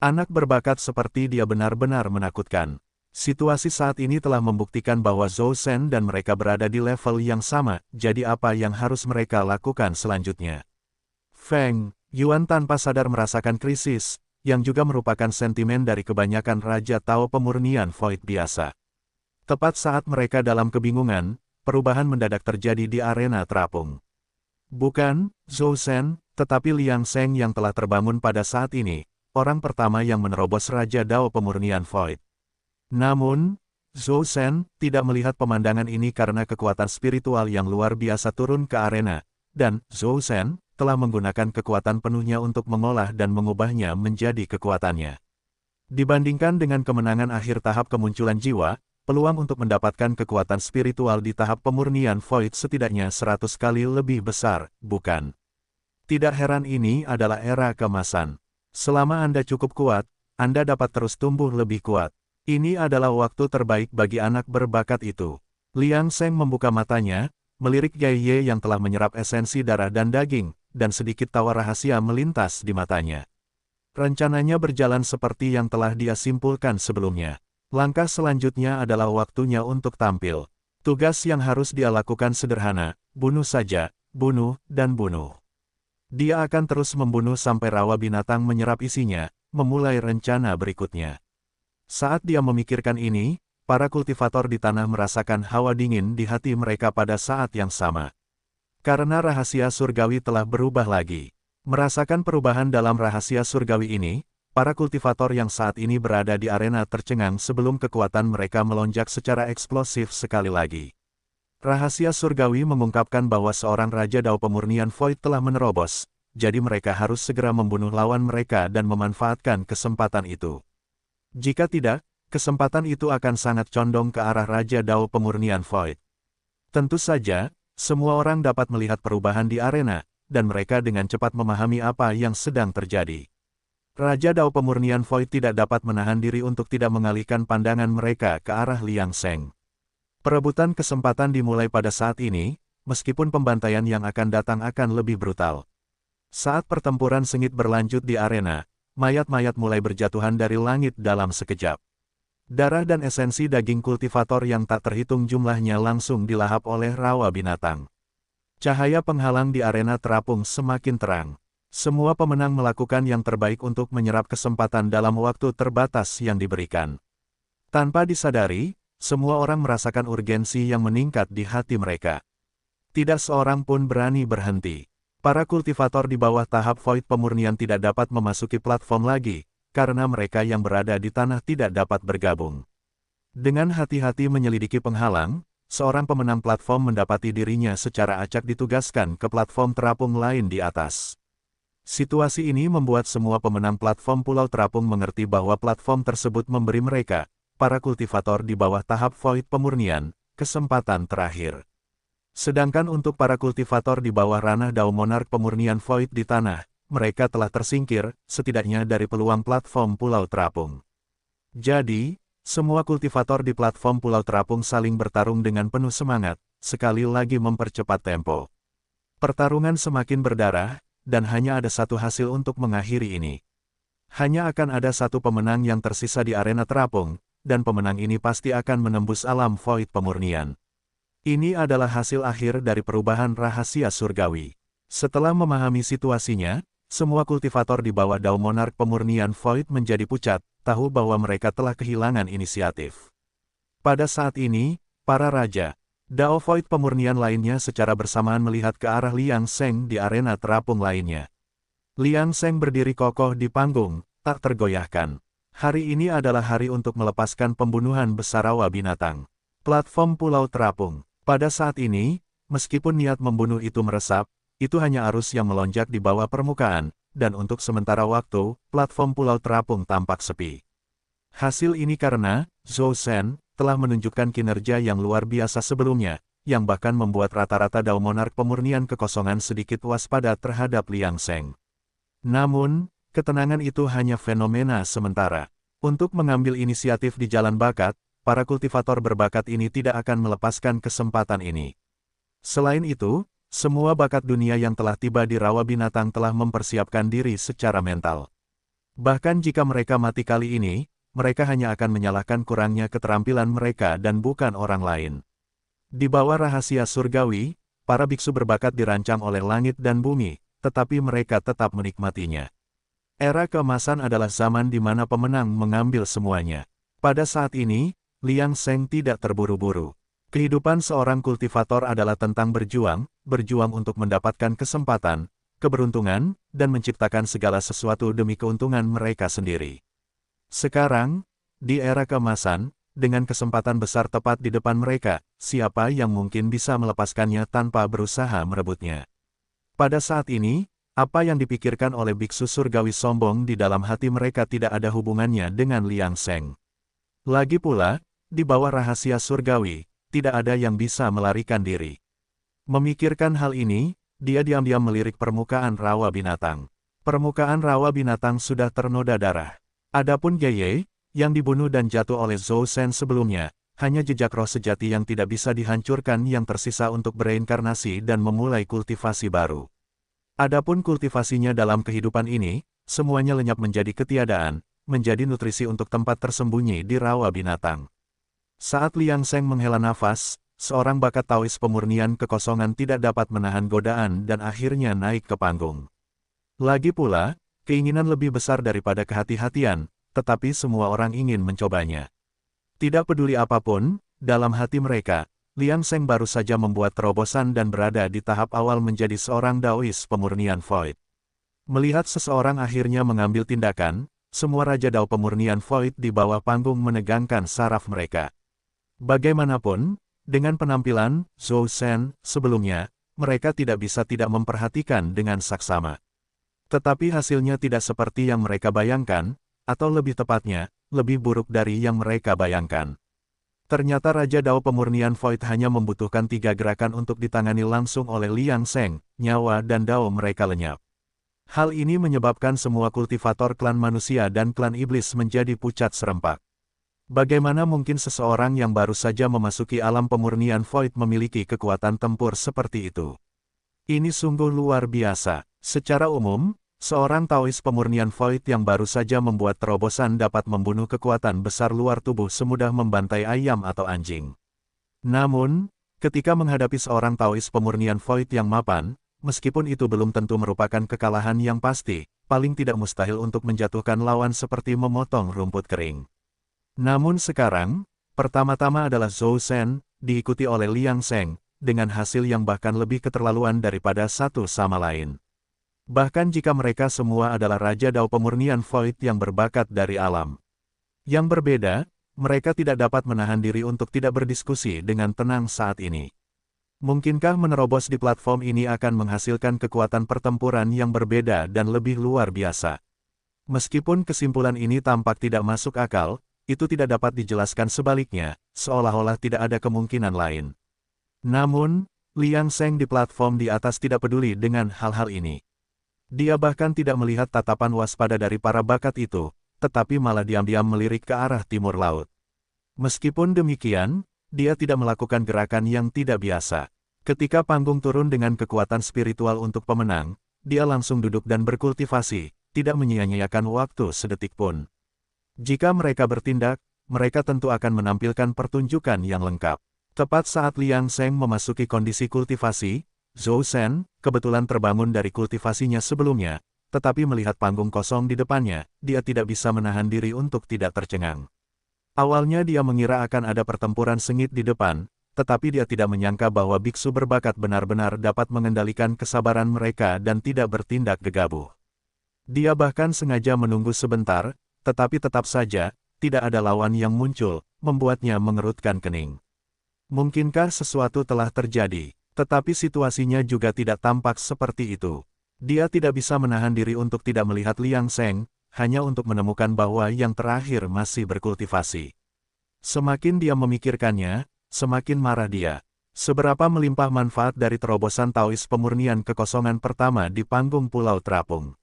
Anak berbakat seperti dia benar-benar menakutkan. Situasi saat ini telah membuktikan bahwa Zhou Shen dan mereka berada di level yang sama, jadi apa yang harus mereka lakukan selanjutnya? Feng Yuan tanpa sadar merasakan krisis, yang juga merupakan sentimen dari kebanyakan Raja Tao pemurnian Void biasa. Tepat saat mereka dalam kebingungan, perubahan mendadak terjadi di arena terapung. Bukan Zhou Shen, tetapi Liang Sheng yang telah terbangun pada saat ini, orang pertama yang menerobos Raja Dao pemurnian Void. Namun, Zhou Shen tidak melihat pemandangan ini karena kekuatan spiritual yang luar biasa turun ke arena, dan Zhou Shen telah menggunakan kekuatan penuhnya untuk mengolah dan mengubahnya menjadi kekuatannya. Dibandingkan dengan kemenangan akhir tahap kemunculan jiwa, peluang untuk mendapatkan kekuatan spiritual di tahap pemurnian Void setidaknya 100 kali lebih besar, bukan? Tidak heran ini adalah era keemasan. Selama Anda cukup kuat, Anda dapat terus tumbuh lebih kuat. Ini adalah waktu terbaik bagi anak berbakat itu. Liang Seng membuka matanya, melirik Ye Ye yang telah menyerap esensi darah dan daging, dan sedikit tawa rahasia melintas di matanya. Rencananya berjalan seperti yang telah dia simpulkan sebelumnya. Langkah selanjutnya adalah waktunya untuk tampil. Tugas yang harus dia lakukan sederhana, bunuh saja, bunuh, dan bunuh. Dia akan terus membunuh sampai rawa binatang menyerap isinya, memulai rencana berikutnya. Saat dia memikirkan ini, para kultivator di tanah merasakan hawa dingin di hati mereka pada saat yang sama. Karena rahasia surgawi telah berubah lagi. Merasakan perubahan dalam rahasia surgawi ini, para kultivator yang saat ini berada di arena tercengang sebelum kekuatan mereka melonjak secara eksplosif sekali lagi. Rahasia surgawi mengungkapkan bahwa seorang Raja Dao Pemurnian Void telah menerobos, jadi mereka harus segera membunuh lawan mereka dan memanfaatkan kesempatan itu. Jika tidak, kesempatan itu akan sangat condong ke arah Raja Dao Pemurnian Void. Tentu saja, semua orang dapat melihat perubahan di arena, dan mereka dengan cepat memahami apa yang sedang terjadi. Raja Dao Pemurnian Void tidak dapat menahan diri untuk tidak mengalihkan pandangan mereka ke arah Liang Seng. Perebutan kesempatan dimulai pada saat ini, meskipun pembantaian yang akan datang akan lebih brutal. Saat pertempuran sengit berlanjut di arena, mayat-mayat mulai berjatuhan dari langit dalam sekejap. Darah dan esensi daging kultivator yang tak terhitung jumlahnya langsung dilahap oleh rawa binatang. Cahaya penghalang di arena terapung semakin terang. Semua pemenang melakukan yang terbaik untuk menyerap kesempatan dalam waktu terbatas yang diberikan. Tanpa disadari, semua orang merasakan urgensi yang meningkat di hati mereka. Tidak seorang pun berani berhenti. Para kultivator di bawah tahap Void Pemurnian tidak dapat memasuki platform lagi, karena mereka yang berada di tanah tidak dapat bergabung. Dengan hati-hati menyelidiki penghalang, seorang pemenang platform mendapati dirinya secara acak ditugaskan ke platform terapung lain di atas. Situasi ini membuat semua pemenang platform Pulau Terapung mengerti bahwa platform tersebut memberi mereka, para kultivator di bawah tahap Void Pemurnian, kesempatan terakhir. Sedangkan untuk para kultivator di bawah ranah Dao Monark Pemurnian Void di tanah, mereka telah tersingkir, setidaknya dari peluang platform Pulau Terapung. Jadi, semua kultivator di platform Pulau Terapung saling bertarung dengan penuh semangat, sekali lagi mempercepat tempo. Pertarungan semakin berdarah, dan hanya ada satu hasil untuk mengakhiri ini. Hanya akan ada satu pemenang yang tersisa di arena terapung, dan pemenang ini pasti akan menembus alam Void Pemurnian. Ini adalah hasil akhir dari perubahan rahasia surgawi. Setelah memahami situasinya, semua kultivator di bawah Dao Monark Pemurnian Void menjadi pucat, tahu bahwa mereka telah kehilangan inisiatif. Pada saat ini, para raja, Dao Void Pemurnian lainnya secara bersamaan melihat ke arah Liang Seng di arena terapung lainnya. Liang Seng berdiri kokoh di panggung, tak tergoyahkan. Hari ini adalah hari untuk melepaskan pembunuhan besar rawa binatang. Platform Pulau Terapung. Pada saat ini, meskipun niat membunuh itu meresap, itu hanya arus yang melonjak di bawah permukaan, dan untuk sementara waktu, platform Pulau Terapung tampak sepi. Hasil ini karena, Zhou Shen, telah menunjukkan kinerja yang luar biasa sebelumnya, yang bahkan membuat rata-rata Dao Monark Pemurnian kekosongan sedikit waspada terhadap Liang Seng. Namun, ketenangan itu hanya fenomena sementara. Untuk mengambil inisiatif di jalan bakat, para kultivator berbakat ini tidak akan melepaskan kesempatan ini. Selain itu, semua bakat dunia yang telah tiba di rawa binatang telah mempersiapkan diri secara mental. Bahkan jika mereka mati kali ini, mereka hanya akan menyalahkan kurangnya keterampilan mereka dan bukan orang lain. Di bawah rahasia surgawi, para biksu berbakat dirancang oleh langit dan bumi, tetapi mereka tetap menikmatinya. Era keemasan adalah zaman di mana pemenang mengambil semuanya. Pada saat ini, Liang Seng tidak terburu-buru. Kehidupan seorang kultivator adalah tentang berjuang untuk mendapatkan kesempatan, keberuntungan, dan menciptakan segala sesuatu demi keuntungan mereka sendiri. Sekarang, di era keemasan, dengan kesempatan besar tepat di depan mereka, siapa yang mungkin bisa melepaskannya tanpa berusaha merebutnya? Pada saat ini, apa yang dipikirkan oleh biksu surgawi sombong di dalam hati mereka tidak ada hubungannya dengan Liang Seng. Lagi pula, di bawah rahasia surgawi, tidak ada yang bisa melarikan diri. Memikirkan hal ini, dia diam-diam melirik permukaan rawa binatang. Permukaan rawa binatang sudah ternoda darah. Adapun Geye, yang dibunuh dan jatuh oleh Zhou Shen sebelumnya, hanya jejak roh sejati yang tidak bisa dihancurkan yang tersisa untuk bereinkarnasi dan memulai kultivasi baru. Adapun kultivasinya dalam kehidupan ini, semuanya lenyap menjadi ketiadaan, menjadi nutrisi untuk tempat tersembunyi di rawa binatang. Saat Liang Seng menghela nafas, seorang bakat Taois pemurnian kekosongan tidak dapat menahan godaan dan akhirnya naik ke panggung. Lagi pula, keinginan lebih besar daripada kehati-hatian, tetapi semua orang ingin mencobanya. Tidak peduli apapun, dalam hati mereka, Liang Seng baru saja membuat terobosan dan berada di tahap awal menjadi seorang Daois pemurnian Void. Melihat seseorang akhirnya mengambil tindakan, semua Raja Dao pemurnian Void di bawah panggung menegangkan saraf mereka. Bagaimanapun, dengan penampilan Zhou Shen sebelumnya, mereka tidak bisa tidak memperhatikan dengan saksama. Tetapi hasilnya tidak seperti yang mereka bayangkan, atau lebih tepatnya, lebih buruk dari yang mereka bayangkan. Ternyata Raja Dao pemurnian Void hanya membutuhkan 3 gerakan untuk ditangani langsung oleh Liang Seng, nyawa dan Dao mereka lenyap. Hal ini menyebabkan semua kultivator klan manusia dan klan iblis menjadi pucat serempak. Bagaimana mungkin seseorang yang baru saja memasuki alam pemurnian Void memiliki kekuatan tempur seperti itu? Ini sungguh luar biasa. Secara umum, seorang Taois pemurnian Void yang baru saja membuat terobosan dapat membunuh kekuatan besar luar tubuh semudah membantai ayam atau anjing. Namun, ketika menghadapi seorang Taois pemurnian Void yang mapan, meskipun itu belum tentu merupakan kekalahan yang pasti, paling tidak mustahil untuk menjatuhkan lawan seperti memotong rumput kering. Namun sekarang, pertama-tama adalah Zhou Shen, diikuti oleh Liang Seng, dengan hasil yang bahkan lebih keterlaluan daripada satu sama lain. Bahkan jika mereka semua adalah Raja Dao pemurnian Void yang berbakat dari alam. Yang berbeda, mereka tidak dapat menahan diri untuk tidak berdiskusi dengan tenang saat ini. Mungkinkah menerobos di platform ini akan menghasilkan kekuatan pertempuran yang berbeda dan lebih luar biasa? Meskipun kesimpulan ini tampak tidak masuk akal, itu tidak dapat dijelaskan sebaliknya, seolah-olah tidak ada kemungkinan lain. Namun, Liang Seng di platform di atas tidak peduli dengan hal-hal ini. Dia bahkan tidak melihat tatapan waspada dari para bakat itu, tetapi malah diam-diam melirik ke arah timur laut. Meskipun demikian, dia tidak melakukan gerakan yang tidak biasa. Ketika panggung turun dengan kekuatan spiritual untuk pemenang, dia langsung duduk dan berkultivasi, tidak menyia-nyiakan waktu sedetik pun. Jika mereka bertindak, mereka tentu akan menampilkan pertunjukan yang lengkap. Tepat saat Liang Seng memasuki kondisi kultivasi, Zhou Shen kebetulan terbangun dari kultivasinya sebelumnya, tetapi melihat panggung kosong di depannya, dia tidak bisa menahan diri untuk tidak tercengang. Awalnya dia mengira akan ada pertempuran sengit di depan, tetapi dia tidak menyangka bahwa biksu berbakat benar-benar dapat mengendalikan kesabaran mereka dan tidak bertindak gegabah. Dia bahkan sengaja menunggu sebentar, tetapi tetap saja, tidak ada lawan yang muncul, membuatnya mengerutkan kening. Mungkinkah sesuatu telah terjadi, tetapi situasinya juga tidak tampak seperti itu. Dia tidak bisa menahan diri untuk tidak melihat Liang Seng, hanya untuk menemukan bahwa yang terakhir masih berkultivasi. Semakin dia memikirkannya, semakin marah dia. Seberapa melimpah manfaat dari terobosan Taois pemurnian kekosongan pertama di panggung Pulau Terapung.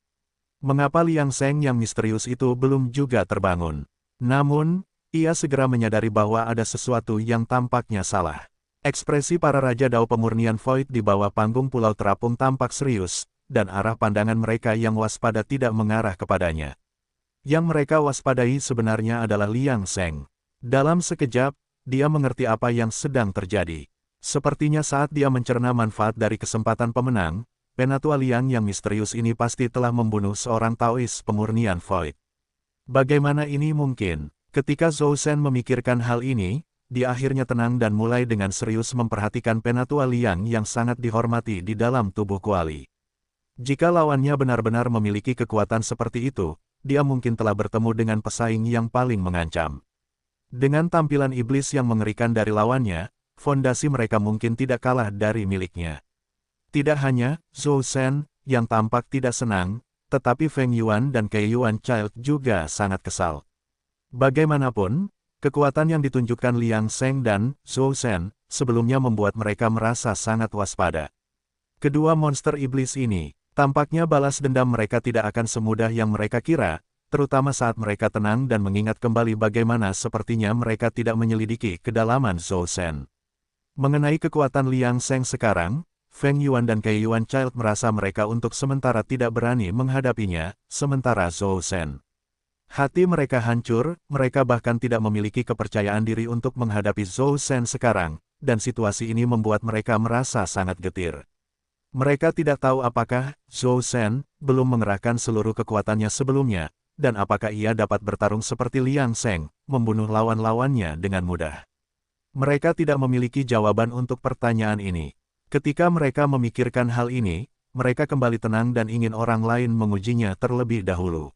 Mengapa Liang Seng yang misterius itu belum juga terbangun? Namun, ia segera menyadari bahwa ada sesuatu yang tampaknya salah. Ekspresi para Raja Dao pemurnian Void di bawah panggung Pulau Terapung tampak serius, dan arah pandangan mereka yang waspada tidak mengarah kepadanya. Yang mereka waspadai sebenarnya adalah Liang Seng. Dalam sekejap, dia mengerti apa yang sedang terjadi. Sepertinya saat dia mencerna manfaat dari kesempatan pemenang, Penatua Liang yang misterius ini pasti telah membunuh seorang Taois pemurnian Void. Bagaimana ini mungkin? Ketika Zhou Shen memikirkan hal ini, dia akhirnya tenang dan mulai dengan serius memperhatikan Penatua Liang yang sangat dihormati di dalam tubuh kuali. Jika lawannya benar-benar memiliki kekuatan seperti itu, dia mungkin telah bertemu dengan pesaing yang paling mengancam. Dengan tampilan iblis yang mengerikan dari lawannya, fondasi mereka mungkin tidak kalah dari miliknya. Tidak hanya Zhou Shen yang tampak tidak senang, tetapi Feng Yuan dan Kei Yuan Child juga sangat kesal. Bagaimanapun, kekuatan yang ditunjukkan Liang Seng dan Zhou Shen sebelumnya membuat mereka merasa sangat waspada. Kedua monster iblis ini, tampaknya balas dendam mereka tidak akan semudah yang mereka kira, terutama saat mereka tenang dan mengingat kembali bagaimana sepertinya mereka tidak menyelidiki kedalaman Zhou Shen. Mengenai kekuatan Liang Sheng sekarang, Feng Yuan dan Kei Yuan Child merasa mereka untuk sementara tidak berani menghadapinya, sementara Zhou Shen. Hati mereka hancur, mereka bahkan tidak memiliki kepercayaan diri untuk menghadapi Zhou Shen sekarang, dan situasi ini membuat mereka merasa sangat getir. Mereka tidak tahu apakah Zhou Shen belum mengerahkan seluruh kekuatannya sebelumnya, dan apakah ia dapat bertarung seperti Liang Sheng, membunuh lawan-lawannya dengan mudah. Mereka tidak memiliki jawaban untuk pertanyaan ini. Ketika mereka memikirkan hal ini, mereka kembali tenang dan ingin orang lain mengujinya terlebih dahulu.